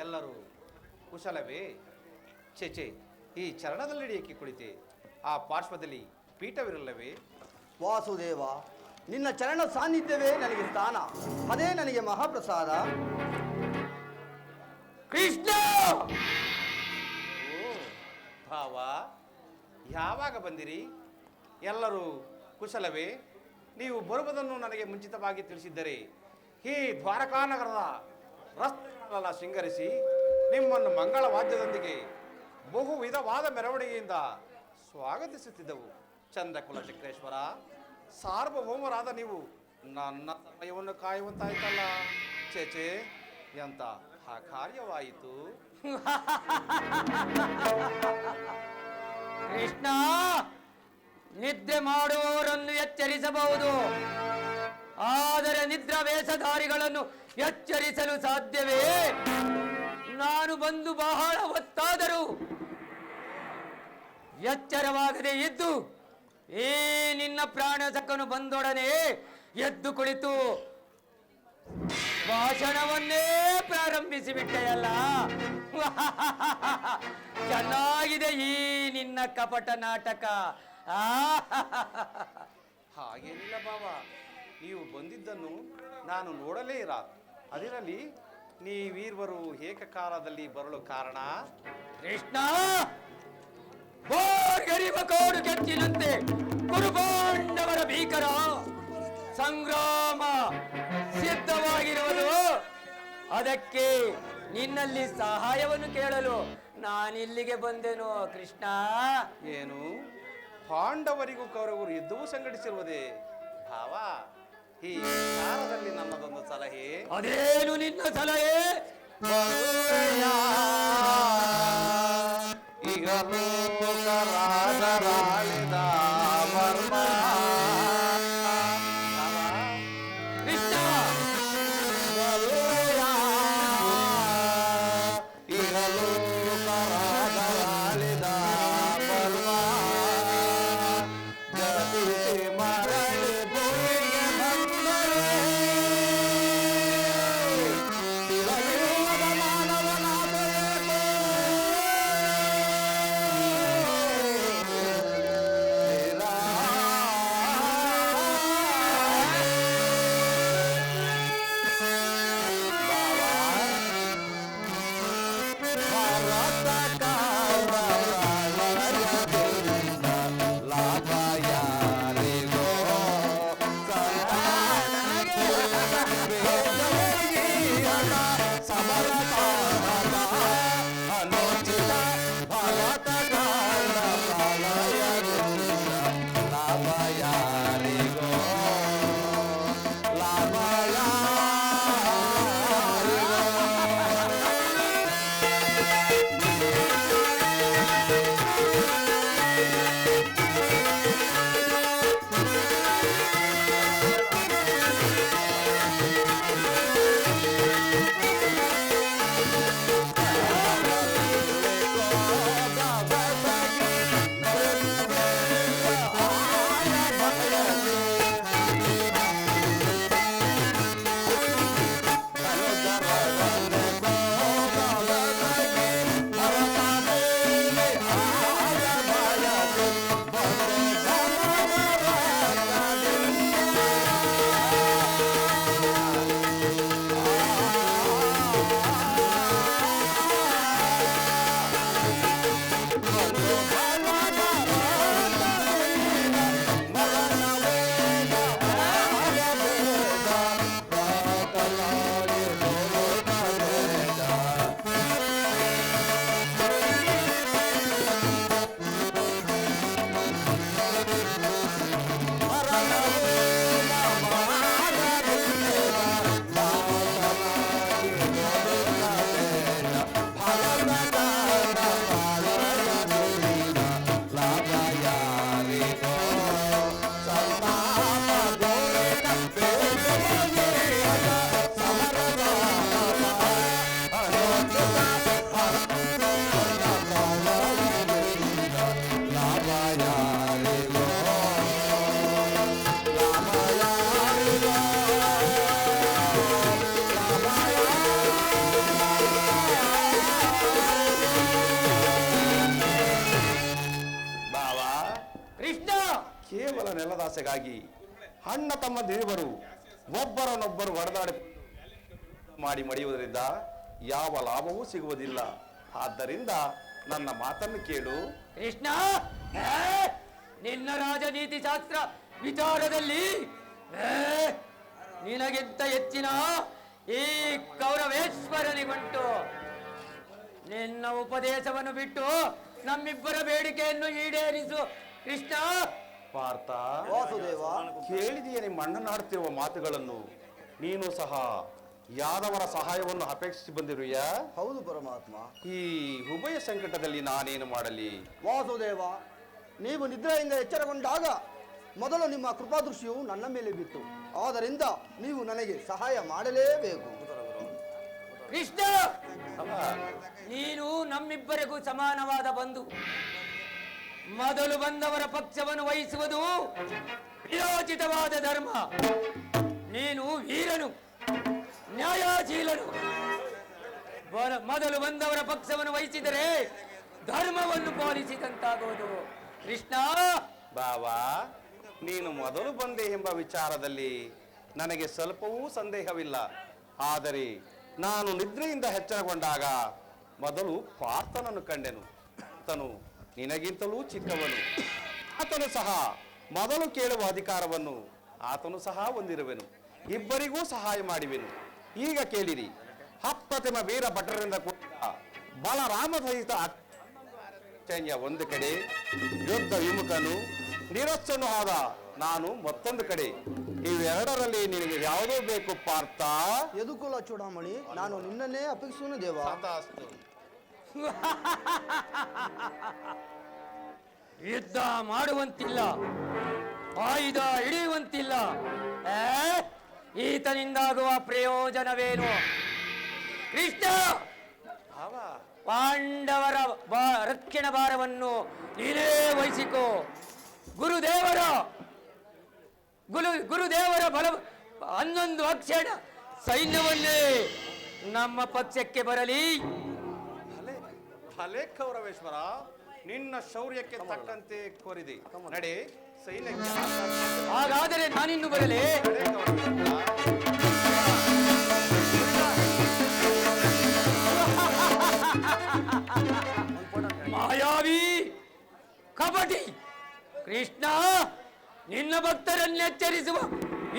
ಎಲ್ಲರೂ ಕುಶಲವೇ? ಚೇಚೆ, ಈ ಚರಣದಲ್ಲಿಡಿಯಕ್ಕೆ ಕುಳಿತೆ ಆ ಪಾರ್ಶ್ವದಲ್ಲಿ ಪೀಠವಿರಲ್ಲವೇ? ವಾಸುದೇವ, ನಿನ್ನ ಚರಣ ಸಾನ್ನಿಧ್ಯವೇ ನನಗೆ ಸ್ಥಾನ, ಅದೇ ನನಗೆ ಮಹಾಪ್ರಸಾದ. ಕೃಷ್ಣ! ಓ ಭಾವ, ಯಾವಾಗ ಬಂದಿರಿ? ಎಲ್ಲರೂ ಕುಶಲವೇ? ನೀವು ಬರುವುದನ್ನು ನನಗೆ ಮುಂಚಿತವಾಗಿ ತಿಳಿಸಿದ್ದರೆ ಈ ದ್ವಾರಕಾನಗರದ ರಸ್ತೆಗಳನ್ನೆಲ್ಲ ಶೃಂಗರಿಸಿ ನಿಮ್ಮನ್ನು ಮಂಗಳ ವಾದ್ಯದೊಂದಿಗೆ ಬಹು ವಿಧವಾದ ಮೆರವಣಿಗೆಯಿಂದ ಸ್ವಾಗತಿಸುತ್ತಿದ್ದೆವು. ಚಂದ್ರಕುಲ ಚಕ್ರೇಶ್ವರ, ಸಾರ್ವಭೌಮರಾದ ನೀವು ನನ್ನ ಸಮಯವನ್ನು ಕಾಯುವಂತಾಯ್ತಲ್ಲ. ಚೇಚೆ, ಎಂತ ಕಾರ್ಯವಾಯಿತು? ಕೃಷ್ಣ, ನಿದ್ರೆ ಮಾಡುವವರನ್ನು ಎಚ್ಚರಿಸಬಹುದು, ಆದರೆ ನಿದ್ರಾ ವೇಷಧಾರಿಗಳನ್ನು ಎಚ್ಚರಿಸಲು ಸಾಧ್ಯವೇ? ನಾನು ಬಂದು ಬಹಳ ಹೊತ್ತಾದರೂ ಎಚ್ಚರವಾಗದೆ ಇದ್ದು ಈ ನಿನ್ನ ಪ್ರಾಣ ಸಕ್ಕನು ಬಂದೊಡನೆ ಎದ್ದು ಕುಳಿತು ಭಾಷಣವನ್ನೇ ಪ್ರಾರಂಭಿಸಿ ಬಿಟ್ಟೆಯಲ್ಲ. ಚೆನ್ನಾಗಿದೆ ಈ ನಿನ್ನ ಕಪಟ ನಾಟಕ. ಹಾಗೇನಿಲ್ಲ ಬಾವ, ನೀವು ಬಂದಿದ್ದನ್ನು ನಾನು ನೋಡಲೇ ಇರ. ಅದರಲ್ಲಿ ನೀವೀರ್ವರು ಏಕಕಾಲದಲ್ಲಿ ಬರಲು ಕಾರಣ? ಕೃಷ್ಣ, ಬೋರ್ಗರಿವ ಕೋಡು ಕೆಚ್ಚಿನಂತೆ ಕುರುಪಾಂಡವರ ಭೀಕರ ಸಂಗ್ರಾಮ ಸಿದ್ಧವಾಗಿರುವುದು. ಅದಕ್ಕೆ ನಿನ್ನಲ್ಲಿ ಸಹಾಯವನ್ನು ಕೇಳಲು ನಾನಿಲ್ಲಿಗೆ ಬಂದೆನು ಕೃಷ್ಣ. ಏನು, ಪಾಂಡವರಿಗೂ ಕೌರವರು ಯುದ್ಧವೂ ಸಂಘಟಿಸಿರುವುದೇ? ಭಾವ, ಈ ಕಾಲದಲ್ಲಿ ನನ್ನದೊಂದು ಸಲಹೆ. ಅದೇನು ನಿನ್ನ ಸಲಹೆ? ಈಗ ಲೋಕರಾಜರಾಳಿದ ವರ್ಮ. ಕೃಷ್ಣ, ಈಗ ಲೋಕರಾಜರಾಳಿದ ವರ್ಮ. ಜಗತ್ತಿಗೆ ಮರಳಿ ಭೂಮಿಗೆ ಬಂದರೆ ತಿರಲಿಲ್ಲದ ಮಾನವನಾಗಬೇಕು. ಕೃಷ್ಣ ಕೇವಲ ನೆಲದಾಸೆಗಾಗಿ ಅಣ್ಣ ತಮ್ಮ ದೇವರು ಒಬ್ಬರನ್ನೊಬ್ಬರು ಹೊಡೆದಾಡಿ ಮಾಡಿ ಮಡಿಯುವುದರಿಂದ ಯಾವ ಲಾಭವೂ ಸಿಗುವುದಿಲ್ಲ. ಆದ್ದರಿಂದ ನನ್ನ ಮಾತನ್ನು ಕೇಳು. ಕೃಷ್ಣ, ನಿನ್ನ ರಾಜನೀತಿ ಶಾಸ್ತ್ರ ವಿಚಾರದಲ್ಲಿ ನಿನಗಿಂತ ಹೆಚ್ಚಿನ ಈ ಕೌರವೇಶ್ವರನಿಗುಂಟು. ನಿನ್ನ ಉಪದೇಶವನ್ನು ಬಿಟ್ಟು ನಮ್ಮಿಬ್ಬರ ಬೇಡಿಕೆಯನ್ನು ಈಡೇರಿಸು ಕೃಷ್ಣ. ಪಾರ್ಥ, ವಾಸುದೇವ, ಕೇಳಿದೆಯೇ ನಿಮ್ಮ ಅಣ್ಣನಾಡುತ್ತಿರುವ ಮಾತುಗಳನ್ನು? ನೀನು ಸಹ ಯಾದವರ ಸಹಾಯವನ್ನು ಅಪೇಕ್ಷಿಸಿ ಬಂದಿರುವೆಯಾ? ಹೌದು ಪರಮಾತ್ಮ. ಈ ಉಭಯ ಸಂಕಟದಲ್ಲಿ ನಾನೇನು ಮಾಡಲಿ? ವಾಸುದೇವ, ನೀವು ನಿದ್ರೆಯಿಂದ ಎಚ್ಚರಗೊಂಡಾಗ ಮೊದಲು ನಿಮ್ಮ ಕೃಪಾದೃಷ್ಟಿಯು ನನ್ನ ಮೇಲೆ ಬಿತ್ತು. ಆದ್ದರಿಂದ ನೀವು ನನಗೆ ಸಹಾಯ ಮಾಡಲೇಬೇಕು. ಕೃಷ್ಣ, ನೀನು ನಮ್ಮಿಬ್ಬರಿಗೂ ಸಮಾನವಾದ ಬಂಧು. ಮೊದಲು ಬಂದವರ ಪಕ್ಷವನ್ನು ವಹಿಸುವುದು ಯೋಚಿತವಾದ ಧರ್ಮ. ನೀನು ವೀರನು, ನ್ಯಾಯಶೀಲನು. ಮೊದಲು ಬಂದವರ ಪಕ್ಷವನ್ನು ವಹಿಸಿದರೆ ಧರ್ಮವನ್ನು ಪಾಲಿಸಿದಂತಾಗುವುದು. ಕೃಷ್ಣ, ಬಾವಾ, ನೀನು ಮೊದಲು ಬಂದೆ ಎಂಬ ವಿಚಾರದಲ್ಲಿ ನನಗೆ ಸ್ವಲ್ಪವೂ ಸಂದೇಹವಿಲ್ಲ. ಆದರೆ ನಾನು ನಿದ್ರೆಯಿಂದ ಎಚ್ಚರಗೊಂಡಾಗ ಮೊದಲು ಪಾರ್ಥನನ್ನು ಕಂಡೆನು. ಆತನು ನಿನಗಿಂತಲೂ ಚಿಕ್ಕವನು. ಆತನು ಸಹ ಮೊದಲು ಕೇಳುವ ಅಧಿಕಾರವನ್ನು ಆತನು ಸಹ ಹೊಂದಿರುವೆನು. ಇಬ್ಬರಿಗೂ ಸಹಾಯ ಮಾಡುವೆನು. ಈಗ ಕೇಳಿರಿ. ಅಪ್ರತಿಮ ವೀರ ಭಟರಿಂದ ಕೂಡಿದ ಬಲರಾಮ ಸಹಿತ ಸೈನ್ಯ ಒಂದು ಕಡೆ, ಯುದ್ಧ ವಿಮುಖನು ನಿರಸ್ಸನು ಆದ ನಾನು ಮತ್ತೊಂದು ಕಡೆ. ಇವೆರಡರಲ್ಲಿ ನಿನಗೆ ಯಾವುದೋ ಬೇಕು ಪಾರ್ಥ? ಯದುಕುಲ ಚೂಡಾಮಣಿ, ನಾನು ನಿನ್ನನ್ನೇ ಅಪೇಕ್ಷಿಸುವನು ದೇವ. ಯುದ್ಧ ಮಾಡುವಂತಿಲ್ಲ, ಆಯುಧ ಹಿಡಿಯುವಂತಿಲ್ಲ. ಈತನಿಂದಾಗುವ ಪ್ರಯೋಜನವೇನು? ಕೃಷ್ಣ, ಪಾಂಡವರ ರಕ್ಷಣಾ ಭಾರವನ್ನು ನೀನೇ ವಹಿಸಿಕೋ. ಗುರುದೇವರ ಬಲ 11 ಅಕ್ಷರ ಸೈನ್ಯವನ್ನೇ ನಮ್ಮ ಪಕ್ಷಕ್ಕೆ ಬರಲಿ. ಭಲೆ ಕೌರವೇಶ್ವರ, ನಿನ್ನ ಶೌರ್ಯಕ್ಕೆ ತಕ್ಕಂತೆ ಕೋರಿದೆ. ನಡೆ ಸೈನ್ಯಕ್ಕೆ. ಹಾಗಾದರೆ ನಾನಿನ್ನು ಬರಲೇ? ಮಾಯಾವಿ ಕಪಟಿ ಕೃಷ್ಣ, ನಿನ್ನ ಭಕ್ತರನ್ನು ಎಚ್ಚರಿಸುವ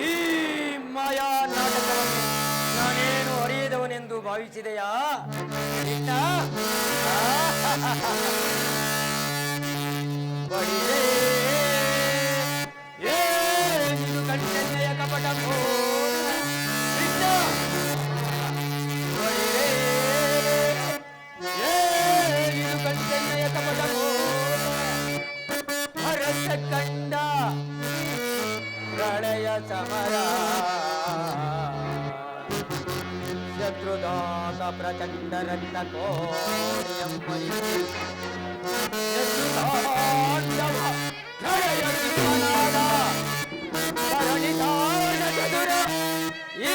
ಈ ಮಾಯಾ ನಾಟಕವನ್ನು ನಾನೇನು ಅರಿಯದವನೆಂದು ಭಾವಿಸಿದೆಯಾ ಕೃಷ್ಣ? ಬಡಿರೇ ಏನಿದು ಕಣ್ಣೆಯ ಕಪಟ ಕೃಷ್ಣ. ಬಡಿರೇ ಏನಿದು ಕಣ್ಣೆಯ ಕಪಟ ಭರತ ಕಂಡ ಪ್ರಳಯ ಸಮರ ಶತ್ರುದಾತ ಪ್ರಚಂಡ ರನ್ನ ಕೋಡಿಯಂ ಪ್ರಳಯ ಸಿಂಹನಾದ ಧರಣಿತಾಣ ಚದುರ ಈ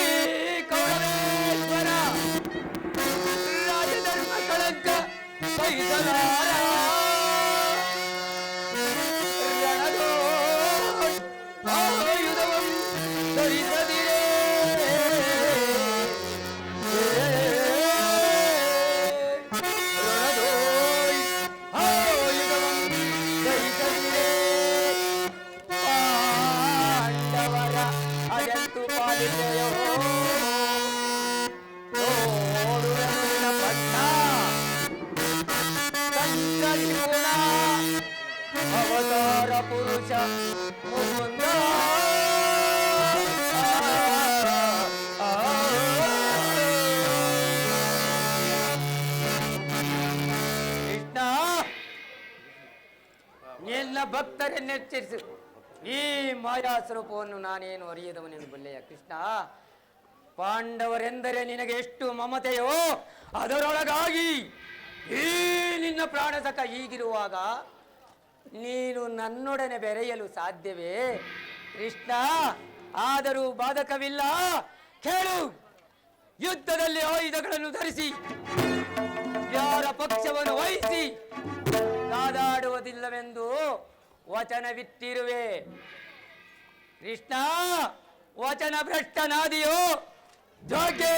ಕೌರವೇಶ್ವರ ರಾಜಧರ್ಮ ಕಳಂಕ ಸಹಿಸಲಾರ ಆಯುಧವಂ ಧರಿಸದಿರೇ ರಣದೋಯ್ ಆಯುಧವಂ ಧರಿಸದಿರೇ ಪಾಂಡವರ ಅಜಂತು ಪಾಲಿತೆಯೋ ನೋಡುವೆನು ಪಟ್ಟ ಸಂಕಲ್ಪುಣ ಅವತಾರ ಪುರುಷ ಮುಕುಂದ. ಕೃಷ್ಣ, ಎಲ್ಲ ಭಕ್ತರನ್ನೆಚ್ಚರಿಸು. ಈ ಮಾಯಾ ಸ್ವರೂಪವನ್ನು ನಾನೇನು ಅರಿಯದವನೆಂದು ಬಲ್ಲೆಯ ಕೃಷ್ಣ. ಪಾಂಡವರೆಂದರೆ ನಿನಗೆ ಎಷ್ಟು ಮಮತೆಯೋ ಅದರೊಳಗಾಗಿ ಈ ನಿನ್ನ ಪ್ರಾಣಸಖ ಹೀಗಿರುವಾಗ ನೀನು ನನ್ನೊಡನೆ ಬೆರೆಯಲು ಸಾಧ್ಯವೇ ಕೃಷ್ಣ? ಆದರೂ ಬಾಧಕವಿಲ್ಲ. ಕೇಳು, ಯುದ್ಧದಲ್ಲಿ ಆಯುಧಗಳನ್ನು ಧರಿಸಿ ಯಾರ ಪಕ್ಷವನ್ನು ವಹಿಸಿ ಕಾದಾಡುವುದಿಲ್ಲವೆಂದು ವಚನವಿತ್ತಿರುವೆ. ಕೃಷ್ಣ, ವಚನ ಭ್ರಷ್ಟನಾದಿಯೋ ಜೋಗೆ.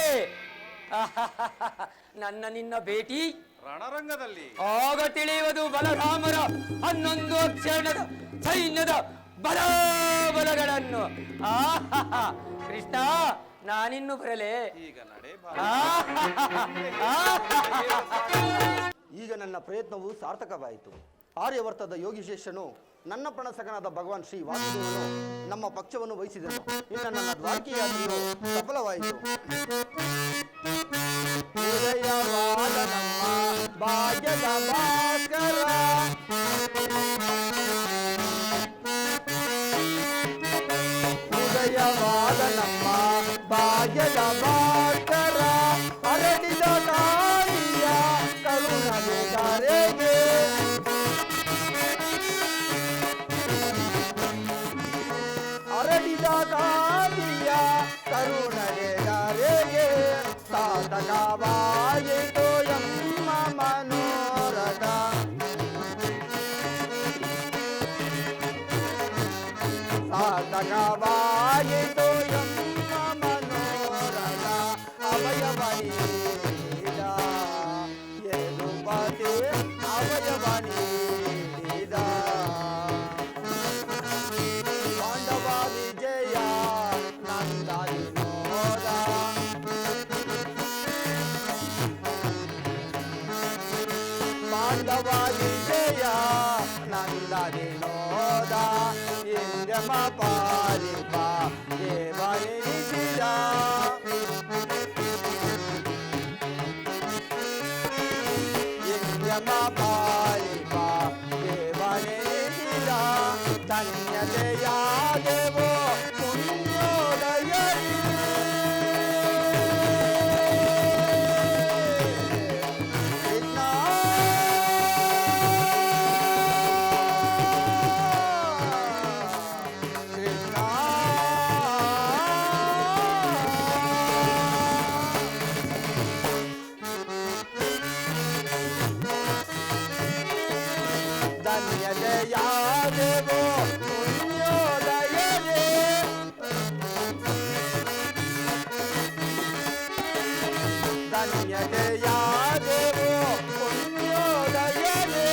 ನನ್ನ ನಿನ್ನ ಭೇಟಿ ರಣರಂಗದಲ್ಲಿ ಆಗ ತಿಳಿಯುವುದು ಬಲರಾಮರ 11 ಅಕ್ಷರಣದ ಸೈನ್ಯದ ಬಲಗಳನ್ನು. ಕೃಷ್ಣ, ನಾನಿನ್ನು ಬರಲೇ? ಈಗ ನಡೆ ಈಗ ನನ್ನ ಪ್ರಯತ್ನವು ಸಾರ್ಥಕವಾಯಿತು. ಆರ್ಯವರ್ತದ ಯೋಗಿಶೇಷನು ನನ್ನ ಪ್ರಣಸಕನಾದ ಭಗವಾನ್ ಶ್ರೀ ವಾಸುದೇವನು ನಮ್ಮ ಪಕ್ಷವನ್ನು ವಹಿಸಿದನು. ಇನ್ನು ನನ್ನ ದ್ವಾರಕೆಯ ಯಾತ್ರೆಯು ಸಫಲವಾಯಿತು. ಉದಯವಾದ ನಮ್ಮ ಭಾಗ್ಯದ ಭಾಸ್ಕರ, ಉದಯವಾದ ನಮ್ಮ ಭಾಗ್ಯದ ಭಾಸ್ಕರ, ಹರಡಿದ ಕಾಳಿಯ ಕರುಣಗೆ ಕರೆಗೆ, ಹರಡಿದ ಕಾಳಿಯ ಕರುಣಗೆ ಕರೆಗೆ, ಸಾಧಕವಾಯಿತು ಎಮ್ಮ ಮನೋರಥ. ಸಾಧಕವಾಯಿತು ಎಮ್ಮ ಮನೋರಥ. ಅವಯವನೀದ ಯದುಪತಿ ಅವಯವನೀದ, ಪಾಂಡವ ವಿಜಯ ನಂದಾದಿ ನೋದ, ಪಾಂಡವ ವಿಜಯ ನಂದಾದಿ ನೋದ, ಇಂದ್ರಮ ಪಾಲಿಪ ದೇವನಿಸಿದ, ಇಂದ್ರಮ ಪಾಲಿಪ ದೇವನಿಸಿದ, ಧನ್ಯತೆಯಾದೆವೋ ಪುಣ್ಯೋದಯದಿ. ಕೃಷ್ಣ, ಕೃಷ್ಣ, ಧನ್ಯತೆಯಾದೆವೋ ಪುಣ್ಯೋದಯದಿ. ಧನ್ಯತೆಯಾದೆವೋ ಪುಣ್ಯೋದಯದಿ.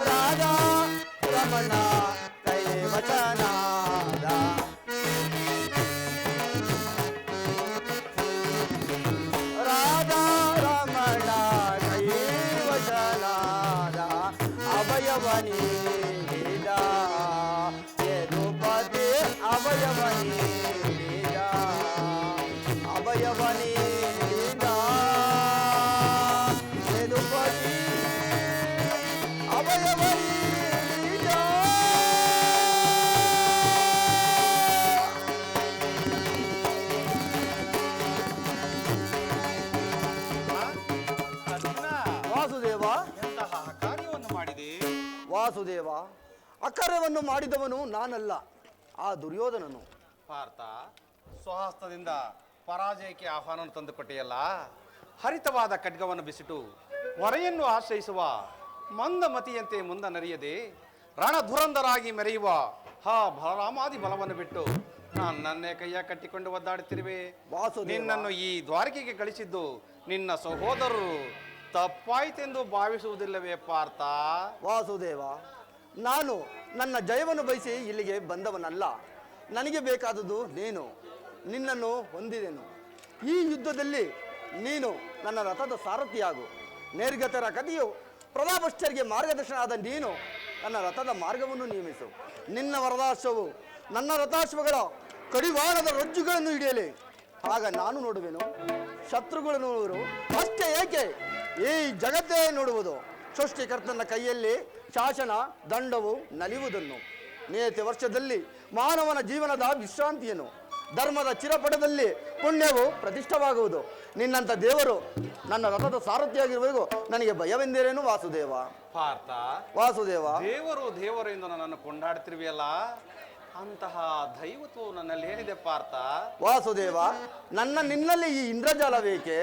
ರಾಧಾ ರಮಣ ಕೈವಚನಾದ, ರಾಧಾ ರಮಣ ಕೈವಚನಾದ, ಅವಯವನೀದ ಯದುಪತಿ ಅವಯವನೀದ, ಅವಯವನೀದ ಯದುಪತಿ ಅವಯವನೀದ. ಅರ್ಜುನ, ವಾಸುದೇವ, ಎಂತಹ ಕಾರ್ಯವನ್ನು ಮಾಡಿದೆ? ವಾಸುದೇವ, ಅಕರ್ಯವನ್ನು ಮಾಡಿದವನು ನಾನಲ್ಲ, ಆ ದುರ್ಯೋಧನನು. ಪಾರ್ಥ, ಸ್ವಹಸ್ತದಿಂದ ಪರಾಜಯಕ್ಕೆ ಆಹ್ವಾನವನ್ನು ತಂದುಕೊಟ್ಟೆಯಲ್ಲ. ಹರಿತವಾದ ಖಡ್ಗವನ್ನು ಬಿಸಿಟು ಹೊರೆಯನ್ನು ಆಶ್ರಯಿಸುವ ಮಂದಮತಿಯಂತೆ ಮುಂದನರಿಯದೆ ರಣಧುರಂಧರಾಗಿ ಮೆರೆಯುವ ಹಾ ಬಲರಾಮಾದಿ ಬಲವನ್ನು ಬಿಟ್ಟು ನನ್ನನ್ನೇ ಕೈಯ ಕಟ್ಟಿಕೊಂಡು ಒದ್ದಾಡುತ್ತಿರುವೆ. ವಾಸುದೇವ, ನಿನ್ನನ್ನು ಈ ದ್ವಾರಕೆಗೆ ಕಳಿಸಿದ್ದು ನಿನ್ನ ಸಹೋದರರು ತಪ್ಪಾಯಿತೆಂದು ಭಾವಿಸುವುದಿಲ್ಲವೇ ಪಾರ್ಥ? ವಾಸುದೇವ, ನಾನು ನನ್ನ ಜಯವನ್ನು ಬಯಸಿ ಇಲ್ಲಿಗೆ ಬಂದವನಲ್ಲ. ನನಗೆ ಬೇಕಾದುದು ನೀನು. ನಿನ್ನನ್ನು ಹೊಂದಿದೆನು. ಈ ಯುದ್ಧದಲ್ಲಿ ನೀನು ನನ್ನ ರಥದ ಸಾರಥಿಯಾಗು. ನಿರ್ಗತರ ಕಥೆಯು ಪ್ರತಾಪಶ್ಚರ್ಗೆ ಮಾರ್ಗದರ್ಶನ ಆದ ನೀನು ನನ್ನ ರಥದ ಮಾರ್ಗವನ್ನು ನಿಯಮಿಸು. ನಿನ್ನ ವರದಾಶ್ವವು ನನ್ನ ರಥಾಶ್ವಗಳ ಕಡಿವಾಣದ ರಜ್ಜುಗಳನ್ನು ಹಿಡಿಯಲಿ. ಆಗ ನಾನು ನೋಡುವೆನು, ಶತ್ರುಗಳು ನೋಡುವರು. ಅಷ್ಟೇ ಏಕೆ, ಈ ಜಗತ್ತೇ ನೋಡುವುದು. ಸೃಷ್ಟಿಕರ್ತನ ಕೈಯಲ್ಲಿ ಶಾಸನ ದಂಡವು ನಲಿಯುವುದನ್ನು, ನಿಯತಿ ವರ್ಷದಲ್ಲಿ ಮಾನವನ ಜೀವನದ ವಿಶ್ರಾಂತಿಯನ್ನು, ಧರ್ಮದ ಚಿರಪಟದಲ್ಲಿ ಪುಣ್ಯವು ಪ್ರತಿಷ್ಠವಾಗುವುದು. ನಿನ್ನಂಥ ದೇವರು ನನ್ನ ರಥದ ಸಾರಥಿಯಾಗಿರುವವರೆಗೂ ನನಗೆ ಭಯವೆಂದಿರೇನು ವಾಸುದೇವ? ಪಾರ್ಥ, ವಾಸುದೇವ, ದೇವರು ದೇವರು ಎಂದು ನನ್ನನ್ನು ಕೊಂಡಾಡ್ತಿರುವೆಯಲ್ಲ, ಅಂತಹ ದೈವತ್ವವು ನನ್ನಲ್ಲಿ ಏನಿದೆ ಪಾರ್ಥ? ವಾಸುದೇವ, ನಿನ್ನಲ್ಲಿ ಈ ಇಂದ್ರಜಾಲವೇಕೆ?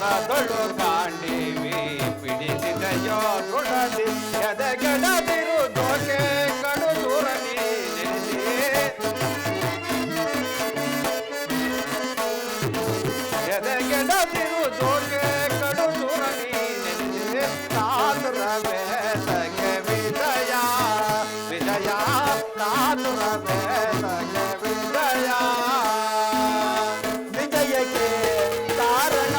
ಕರದೊಳು ಕಾಂಡೀವಿ ಪಿಡಿಸಿದೆಯೋ ದೃಢದಿ ಎದೆಗೆಡದಿರು ದೋಷೆ ಕಡು ದೂರ ನೆನೆಸಿ ಎದೆಗೆಡದಿರು ದೋಷೆ ಕಡು ದೂರ ನೆನೆಸಿ ಸಾಧುರ ವೇದಗೆ ವಿಜಯ ವಿಜಯ ಸಾಧುರ ವೇದಗೆ ವಿಜಯ ವಿಜಯಕ್ಕೆ ಕಾರಣ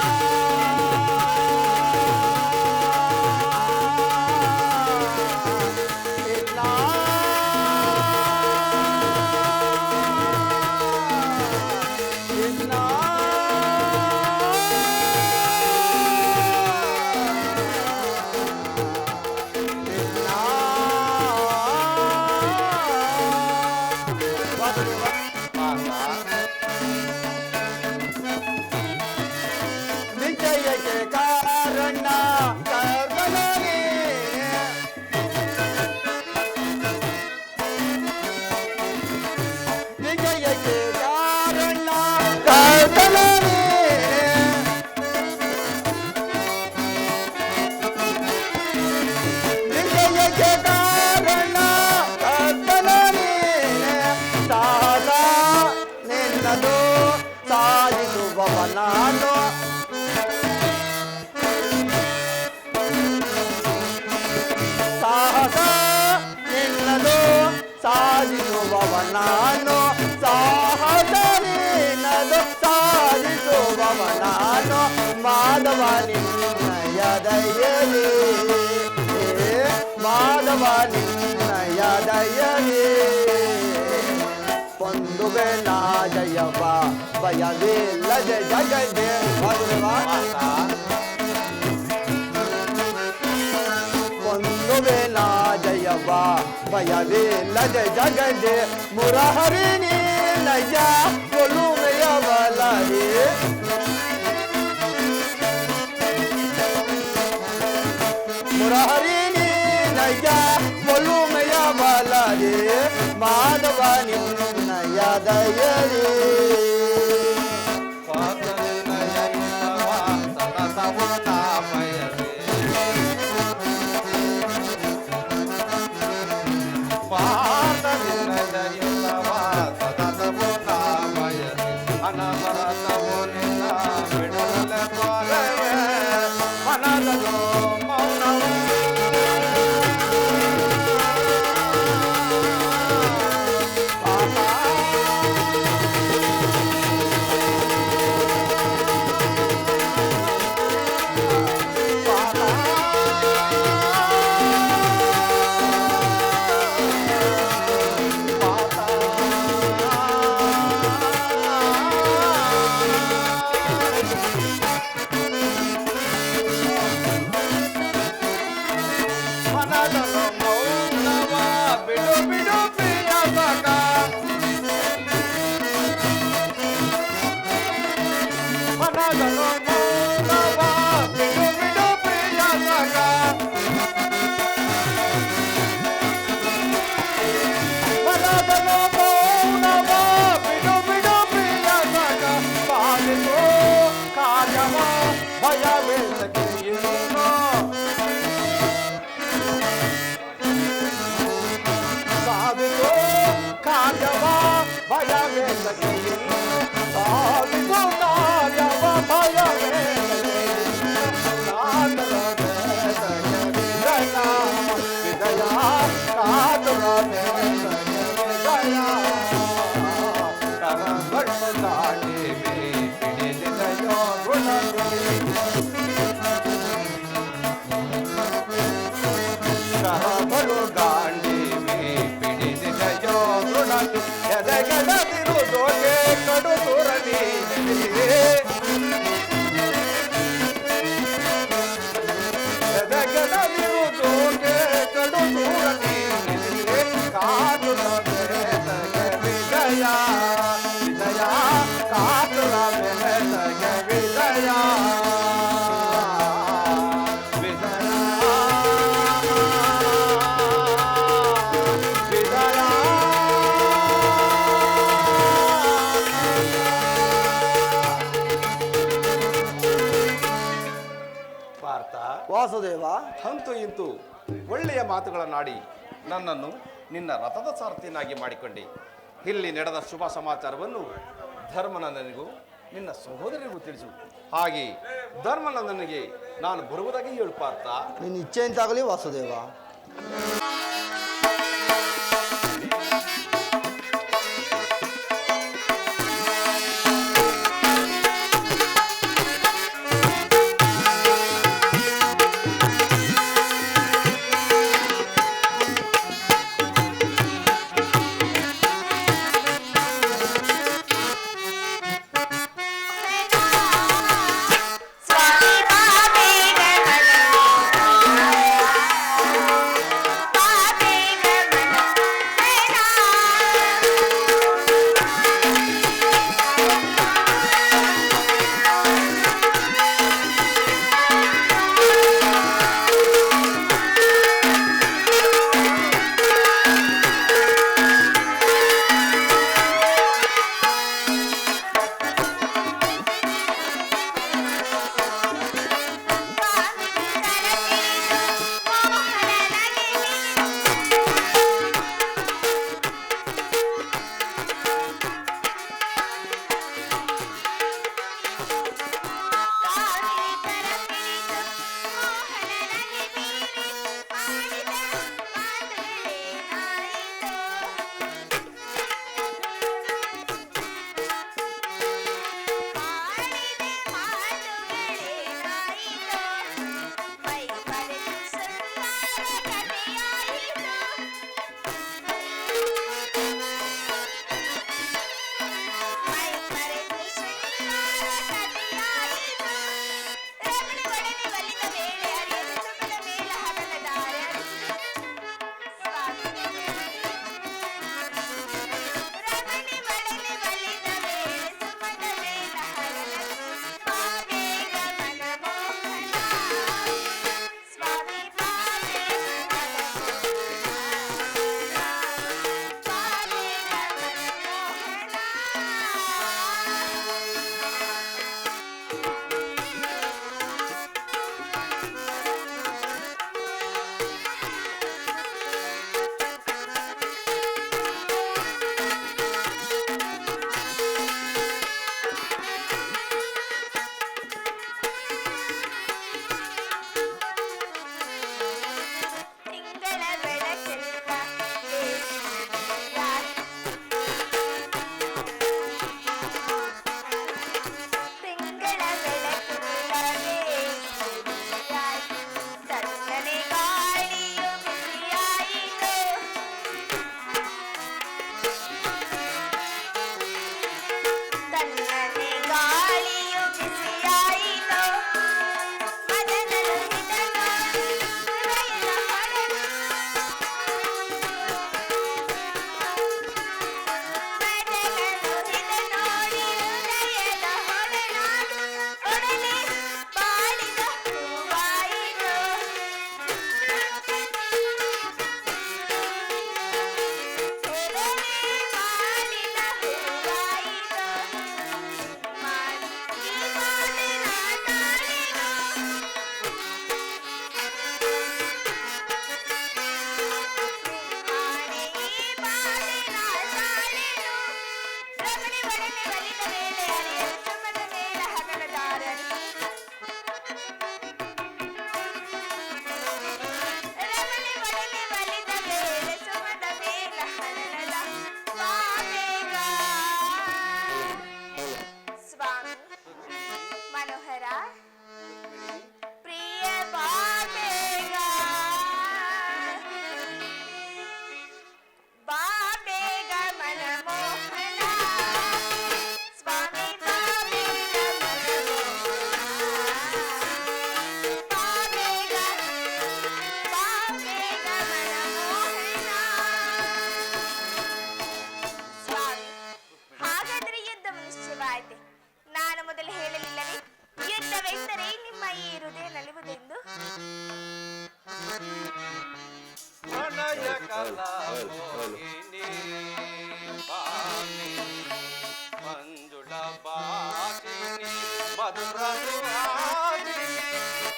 ಇಲ್ಲ ಇಲ್ಲ ವಿಜಯಕ್ಕೆ ಕಾರಣ ಕರ್ಮನೇ ವಿಜಯಕ್ಕೆ ಕಾರಣ ಕರ್ಮನೇ ವಿಜಯಕ್ಕೆ ಕಾರಣ ಕರ್ಮನೇ ಸಾಧ ನಿನ್ನದು ಸಾಧಿಸುವವ ನಾನು ಸಾಹಸ ನಿನ್ನದು ಸಾಧಿಸುವವ ನಾನು ಸಾಹಸ ನಿನ್ನದು ಸಾಧಿಸುವವ ನಾನು ಮಾಧವ ನಿನ್ನಯ ದಯಲಿ ಮಾಧವ ನಿನ್ನಯ ದಯಲಿ ಪೊಂದುವೆ ನಾ ಜಯವ ಭಯವಿಲ್ಲದ ಜಗದೆ ಮಧುರವಾ ಪೊಂದುವೆ ನಾ ಜಯವ ಭಯವಿಲ್ಲದ ಜಗದೆ ಮುರಹರಿಣಿ ನಯ ಕೊಲುಮೆಯ ಬಲರಿ ಮುರಹರಿಣಿ ನಯ ಕೊಲುಮೆಯ ಬಲರಿ ಮಾಧವ ನಿನ್ನಯ ದಯರಿ ವಾಸುದೇವ, ಅಂತೂ ಇಂತೂ ಒಳ್ಳೆಯ ಮಾತುಗಳನ್ನಾಡಿ ನನ್ನನ್ನು ನಿನ್ನ ರಥದ ಸಾರಥಿಯನ್ನಾಗಿ ಮಾಡಿಕೊಂಡೆ. ಇಲ್ಲಿ ನಡೆದ ಶುಭ ಸಮಾಚಾರವನ್ನು ಧರ್ಮನಂದನಿಗೂ ನಿನ್ನ ಸಹೋದರಿಗೂ ತಿಳಿಸು. ಹಾಗೆ ಧರ್ಮನಂದನಿಗೆ ನಾನು ಬರುವುದಾಗಿ ಹೇಳು ಪಾರ್ಥ. ನಿನ್ನ ಇಚ್ಛೆಯಂತಾಗಲಿ ವಾಸುದೇವ.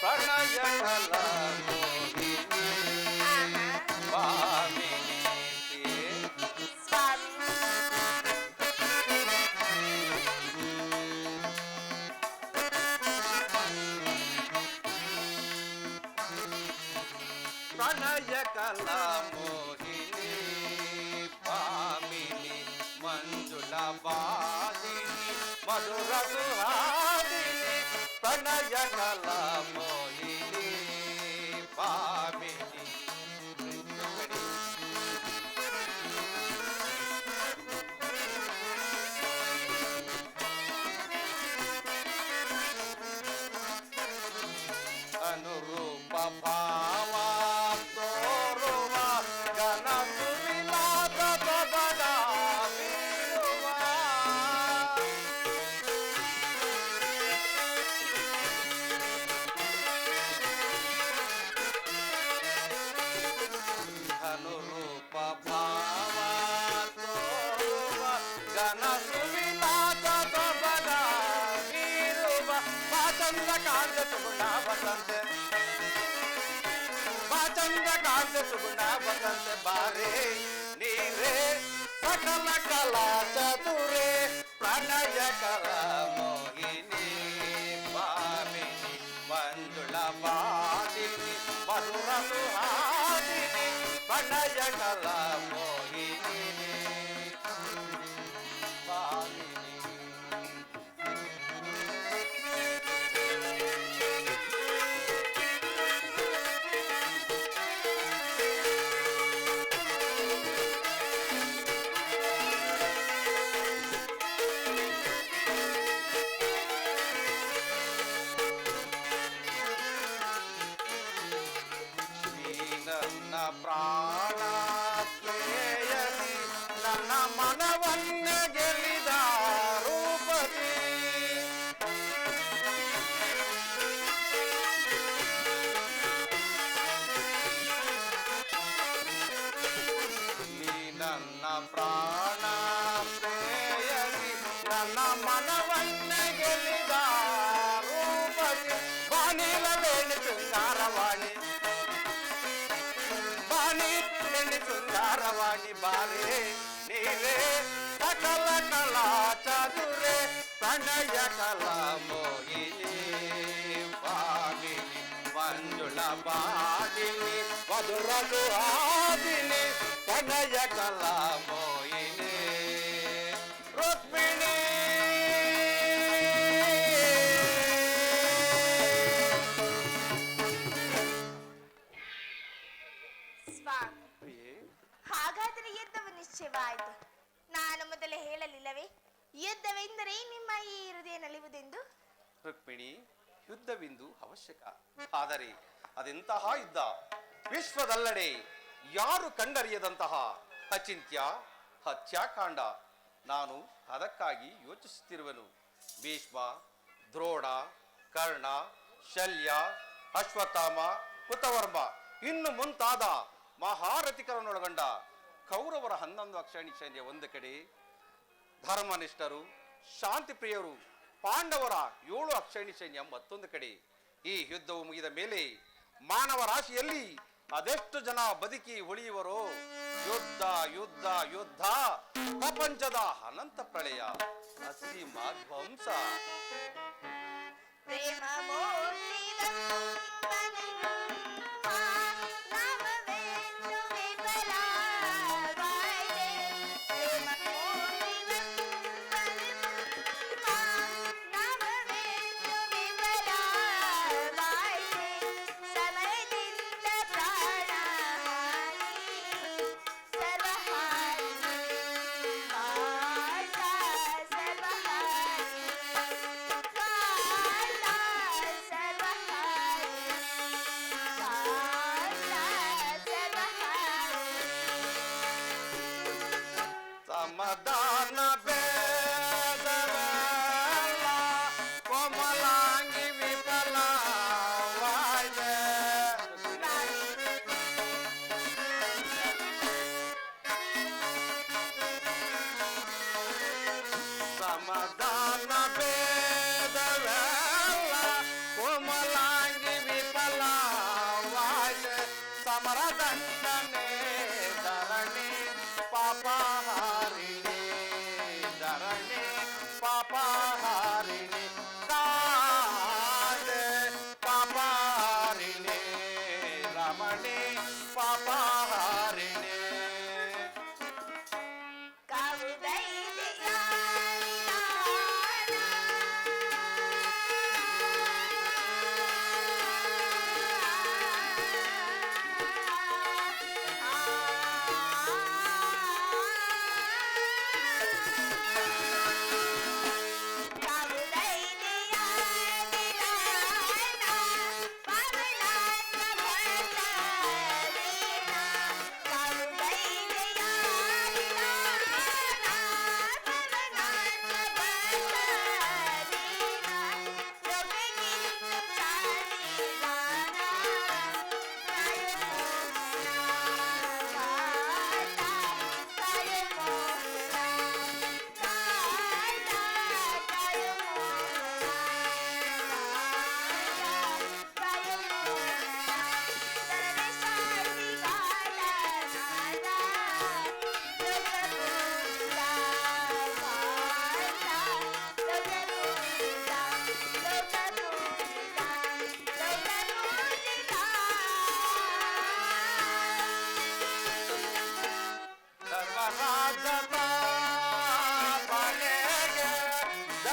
ಪ್ರಣಯ ಪ್ರಣಯ ಕಲಾ ಮೋಹಿನಿ ಪಾಮಿನಿ ಮಂಜುಳ ಬಾದಿನಿ ಮಧುರ ಸುಹಾದಿನಿ ಪ್ರಣಯ ಕಲಾ ಮೋಹಿನಿ ಪಾಮಿನಿ. ಅನುರೂಪ ಭಾವ ತೋರುವ ಗಣ ಸುವಿಲಾಸ ಬಡ ಬೀರುವ ಅನುರೂಪ ಭಾವ ತೋರುವ ಗಣ ಸುವಿಲಾಸ ಬಡ ಬೀರುವ ಚಂದ್ರ ಕಾಂತ ಸುಗುಣ ಬಸಂತೆ ಚಂದ್ರ ಕಾಂತ ಸುಗುಣ ಬಸಂತೆ ಬಾರೆ ನೀರೇ ಸಕಲ ಕಲಾ ಚತುರೇ ಪ್ರಣಯ ಕಲಾ ಮೋಹಿನಿ ಪಾಮಿನಿ ಮಂಜುಳ ಬಾದಿನಿ ಮಧುರ ಸುಹಾದಿನಿ ಪ್ರಣಯ ಕಲಾ ಮೋಹಿನಿ ಪಾಮಿನಿ. ನನ್ನ ಪ್ರಾಣ ಪ್ರೇಯಸಿ ನನ್ನ ಮನವನ್ನ ಗೆಲ್ಲಿದ ರೂಪತಿ ನೀ ನನ್ನ ಪ್ರಾಣ ಪ್ರೇಯಸಿ ನನ್ನ ಮನವನ್ನ ಗೆಲ್ಲಿದ ರೂಪತಿ ಬಾನಿಲ ವೇಣು ಶೃಂಗಾರವಾಣಿ ಸುಂದರವಾಣಿ ಬಾರೆ ನೀರೇ ಸಕಲ ಕಲಾ ಚದುರೆ ಪ್ರಣಯ ಕಲಾ ಮೋಹಿನಿ ಪಾಮಿನಿ ಮಂಜುಳ ಬಾದಿನಿ ಮಧುರ ಸುಹಾದಿನಿ ಪ್ರಣಯ ಕಲಾ ಮೋಹಿನಿ ರುಕ್ಮಿಣಿ. ಹಾಗಾದರೆ ಯುದ್ಧವು ನಿಶ್ಚಯವಾಯಿತು. ನಾನು ಮೊದಲೇ ಹೇಳಲಿಲ್ಲವೇ ಯುದ್ಧವೆಂದರೆ ನಿಮ್ಮ ಈ ಹೃದಯ ನಲಿಯುವುದೆಂದು? ರುಕ್ಮಿಣಿ, ಯುದ್ಧವೆಂದು ಅವಶ್ಯಕ. ಆದರೆ ಅದೆಂತಹ ಯುದ್ಧ? ವಿಶ್ವದಲ್ಲೆಡೆ ಯಾರು ಕಂಡರಿಯದಂತಹ ಅಚಿಂತ್ಯ ಹತ್ಯಾಕಾಂಡ. ನಾನು ಅದಕ್ಕಾಗಿ ಯೋಚಿಸುತ್ತಿರುವೆನು. ಭೀಷ್ಮ, ದ್ರೋಣ, ಕರ್ಣ, ಶಲ್ಯ, ಅಶ್ವತ್ಥಾಮ, ಕೃತವರ್ಮ ಇನ್ನು ಮುಂತಾದ ಮಹಾರಥಿಕರನ್ನೊಳಗೊಂಡ ಕೌರವರ 11 ಅಕ್ಷರಣಿ ಸೈನ್ಯ ಒಂದು ಕಡೆ, ಧರ್ಮನಿಷ್ಠರು ಶಾಂತಿ ಪ್ರಿಯರು ಪಾಂಡವರ 7 ಅಕ್ಷರಣಿ ಸೈನ್ಯ ಮತ್ತೊಂದು ಕಡೆ. ಈ ಯುದ್ಧವು ಮುಗಿದ ಮೇಲೆ ಮಾನವ ರಾಶಿಯಲ್ಲಿ ಅದೆಷ್ಟು ಜನ ಬದುಕಿ ಉಳಿಯುವರೋ? ಯುದ್ಧ ಯುದ್ಧ ಯುದ್ಧ, ಪ್ರಪಂಚದ ಅನಂತ ಪ್ರಳಯ, ಅಸೀಮ ಧ್ವಂಸ. ಪ್ರೇಮ ಮೂರ್ತಿ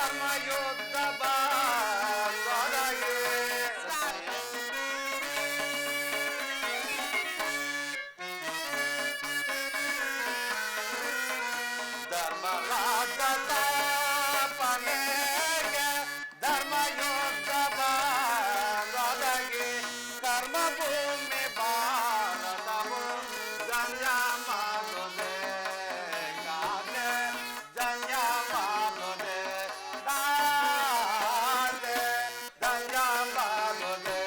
ಧರ್ಮಯುದ್ಧ ಬಾರೊಳಗೆ. ಧರ್ಮರಾಜ ಸ್ಥಾಪನೆಗೆ ಧರ್ಮಯುದ್ಧ ಬಾರೊಳಗೆ. ಕರ್ಮಭೂಮಿ ಭಾರತವು ಜಂಜಾಮಾಲುದೆ ಕಾದೆ ಜಂಜಾಮಾಲುದೆ ಕಾದೆ ಜಂಜಾಮಾಲುದೆ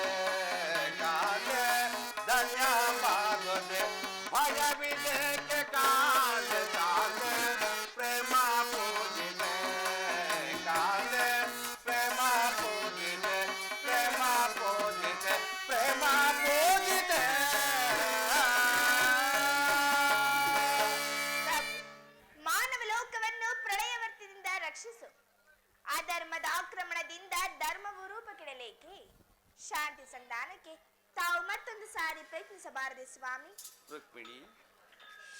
ಕಾದೆ ಜಂಜಾಮಾಲುದೆ. ಭಯವಿದೇಕೆ ಕಾದೆ ಕಾದೆ ಪ್ರೇಮ ಪೂಜಿದೆ ಕಾದೆ ಪ್ರೇಮ ಪೂಜಿದೆ ಪ್ರೇಮ ಪೂಜಿದೆ ಪ್ರೇಮ ಪೂಜಿದೆ. ಮಾನವ ಲೋಕವನ್ನು ಪ್ರಳಯವರ್ತಿಯಿಂದ ರಕ್ಷಿಸು. ಅಧರ್ಮದ ಆಕ್ರಮಣದಿಂದ ಧರ್ಮವು ರೂಪ ಕೆಡಲೇಕೆ? ಶಾಂತಿ ಸಂಧಾನಕ್ಕೆ ತಾವು ಮತ್ತೊಂದು ಸಾರಿ ಪ್ರಯತ್ನಿಸಬಾರದೆ ಸ್ವಾಮಿ? ರುಕ್ಮಿಣಿ,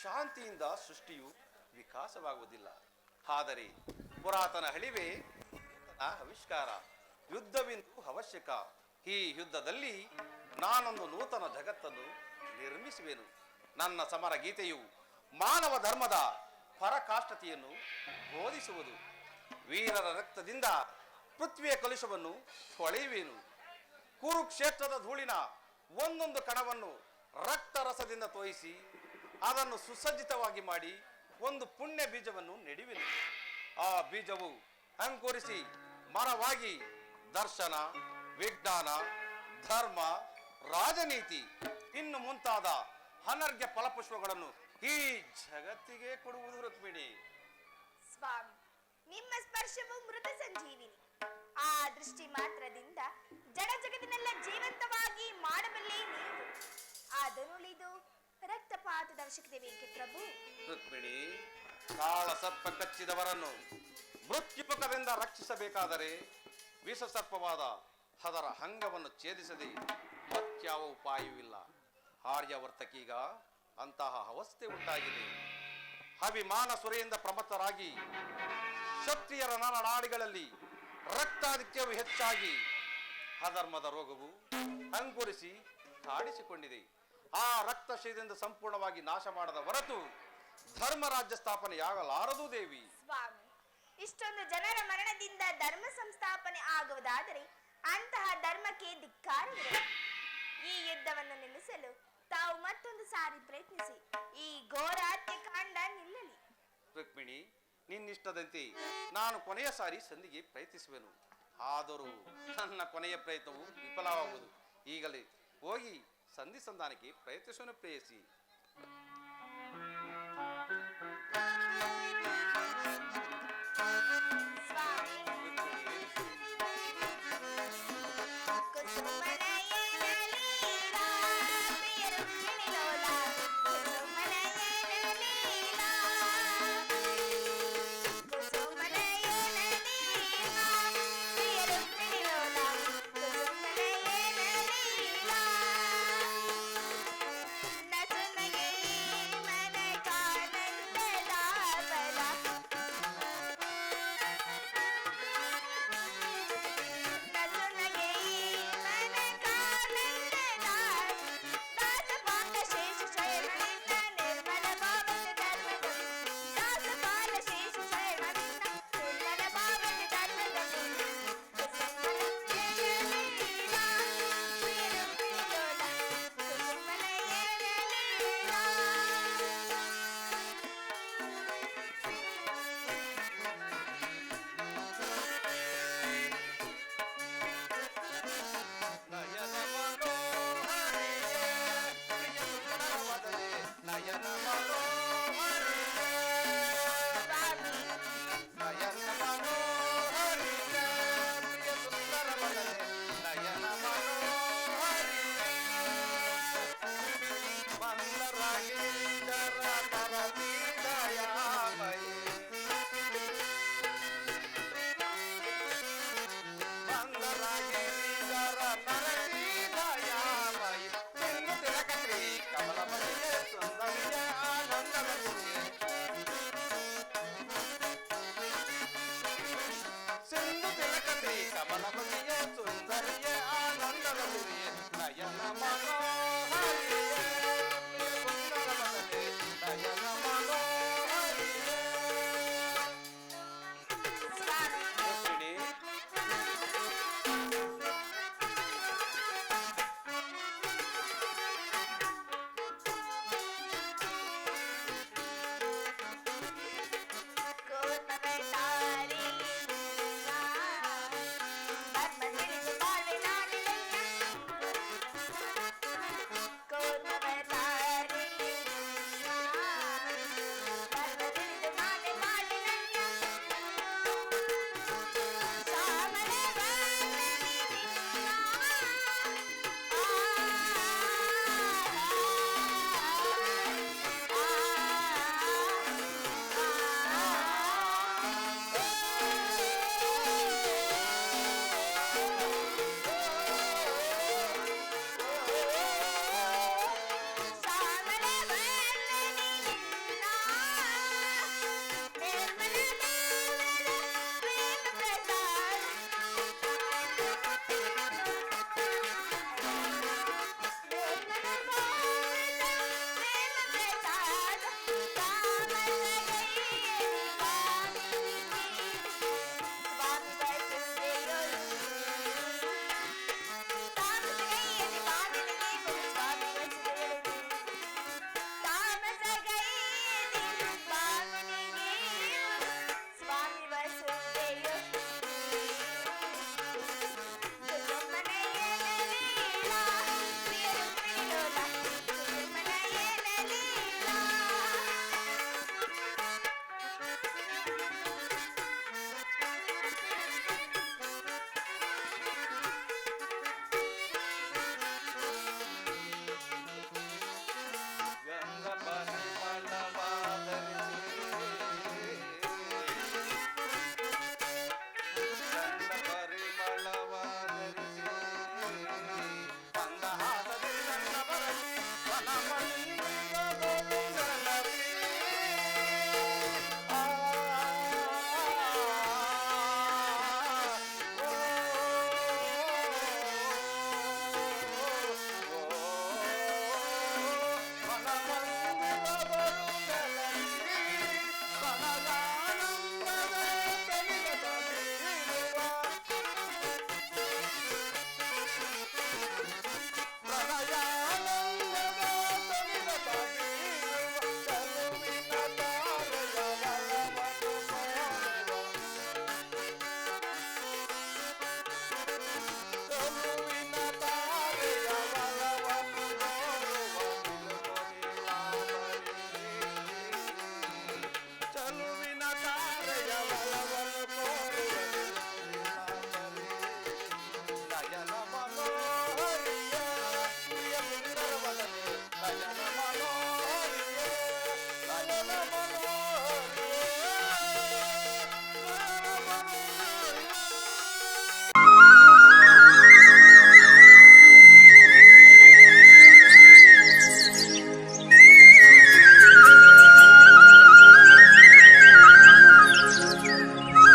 ಶಾಂತಿಯಿಂದ ಸೃಷ್ಟಿಯು ವಿಕಾಸವಾಗುವುದಿಲ್ಲ. ಆದರೆ ಪುರಾತನ ಹಳಿವೆ ಆವಿಷ್ಕಾರ. ಯುದ್ಧವಿಂದು ಅವಶ್ಯಕ. ಈ ಯುದ್ಧದಲ್ಲಿ ನಾನೊಂದು ನೂತನ ಜಗತ್ತನ್ನು ನಿರ್ಮಿಸುವೆನು. ನನ್ನ ಸಮರ ಗೀತೆಯು ಮಾನವ ಧರ್ಮದ ಪರಾಕಾಷ್ಠತೆಯನ್ನು ಬೋಧಿಸುವುದು. ವೀರರ ರಕ್ತದಿಂದ ಪೃಥ್ವಿಯ ಕಲುಷವನ್ನು ತೊಳೆಯುವೆನು. ಕುರುಕ್ಷೇತ್ರದ ಧೂಳಿನ ಒಂದೊಂದು ಕಣವನ್ನು ರಕ್ತರಸದಿಂದ ತೋಯಿಸಿ ಅದನ್ನು ಸುಸಜ್ಜಿತವಾಗಿ ಮಾಡಿ ಒಂದು ಪುಣ್ಯ ಬೀಜವನ್ನು ನೆಡುವೆನು. ಆ ಬೀಜವು ಅಂಕುರಿಸಿ ಮರವಾಗಿ ದರ್ಶನ, ವಿಜ್ಞಾನ, ಧರ್ಮ, ರಾಜನೀತಿ ಇನ್ನು ಮುಂತಾದ ಅನರ್ಘ್ಯ ಫಲಪುಷ್ಪಗಳನ್ನು ಈ ಜಗತ್ತಿಗೆ ಕೊಡುವುದು ರುಕ್ಮಿಣಿ. ಸ್ವಾಮಿ, ನಿಮ್ಮ ಸ್ಪರ್ಶವು ಮೃತ ಸಂಜೀವಿನಿ. ಆ ದೃಷ್ಟಿ ಮಾತ್ರದಿಂದ ಜಡ ಜಗತ್ತಿನೆಲ್ಲ ಜೀವಂತವಾಗಿ ಮಾಡಬಲ್ಲೆ ನೀವು. ಅದನ್ನುಳಿದು ರಕ್ತಪಾತದ ಅವಶ್ಯಕತೆ ಬೇಕೆ ಪ್ರಭು? ರುಕ್ಮಿಣಿ, ಕಾಳ ಸರ್ಪ ಕಚ್ಚಿದವರನ್ನು ಮೃತ್ಯುಮುಖದಿಂದ ರಕ್ಷಿಸಬೇಕಾದರೆ ವಿಷಸರ್ಪವಾದ ಅದರ ಅಂಗವನ್ನು ಛೇದಿಸದೆ ಮತ್ಯಾವ ಉಪಾಯವಿಲ್ಲ. ಆರ್ಯವರ್ತಕೀಗ ಅಂತಹ ಅವಸ್ಥೆ ಉಂಟಾಗಿದೆ. ಅಭಿಮಾನ ಸುರೆಯಿಂದ ಪ್ರಮತ್ತರಾಗಿ ಕ್ಷತ್ರಿಯರ ನರನಾಡಿಗಳಲ್ಲಿ ರಕ್ತಾಧಿಕ್ಯವು ಹೆಚ್ಚಾಗಿ ಅಧರ್ಮದ ರೋಗವು ಅಂಕುರಿಸಿ ಕಾಡಿಸಿಕೊಂಡಿದೆ. ಆ ರಕ್ತಶಯದಿಂದ ಸಂಪೂರ್ಣವಾಗಿ ನಾಶ ಮಾಡದ ಹೊರತು ಧರ್ಮರಾಜ್ಯ ಸ್ಥಾಪನೆಯಾಗಲಾರದು ದೇವಿ. ಸ್ವಾಮಿ, ಇಷ್ಟೊಂದು ಜನರ ಮರಣದಿಂದ ಧರ್ಮ ಸಂಸ್ಥಾಪನೆ ಆಗುವುದಾದರೆ ಅಂತಹ ಧರ್ಮಕ್ಕೆ ಧಿಕ್ಕಾರವಿದೆ. ಈ ಯುದ್ಧವನ್ನು ನಿಲ್ಲಿಸಲು ತಾವು ಮತ್ತೊಂದು ಸಾರಿ ಪ್ರಯತ್ನಿಸಿ ಈ ಘೋರ ಹತ್ಯೆಕಾಂಡ ನಿಲ್ಲಲಿ. ರುಕ್ಮಿಣಿ, ನಿನ್ನಿಷ್ಟದಂತೆ ನಾನು ಕೊನೆಯ ಸಾರಿ ಸಂಧಿಗೆ ಪ್ರಯತ್ನಿಸುವೆನು. ಆದರೂ ನನ್ನ ಕೊನೆಯ ಪ್ರಯತ್ನವು ವಿಫಲವಾಗುವುದು. ಈಗಲೇ ಹೋಗಿ ಸಂಧಿ ಸಂಧಾನಕ್ಕೆ ಪ್ರಯತ್ನಿಸುವ ಪ್ರೇಯಸಿ.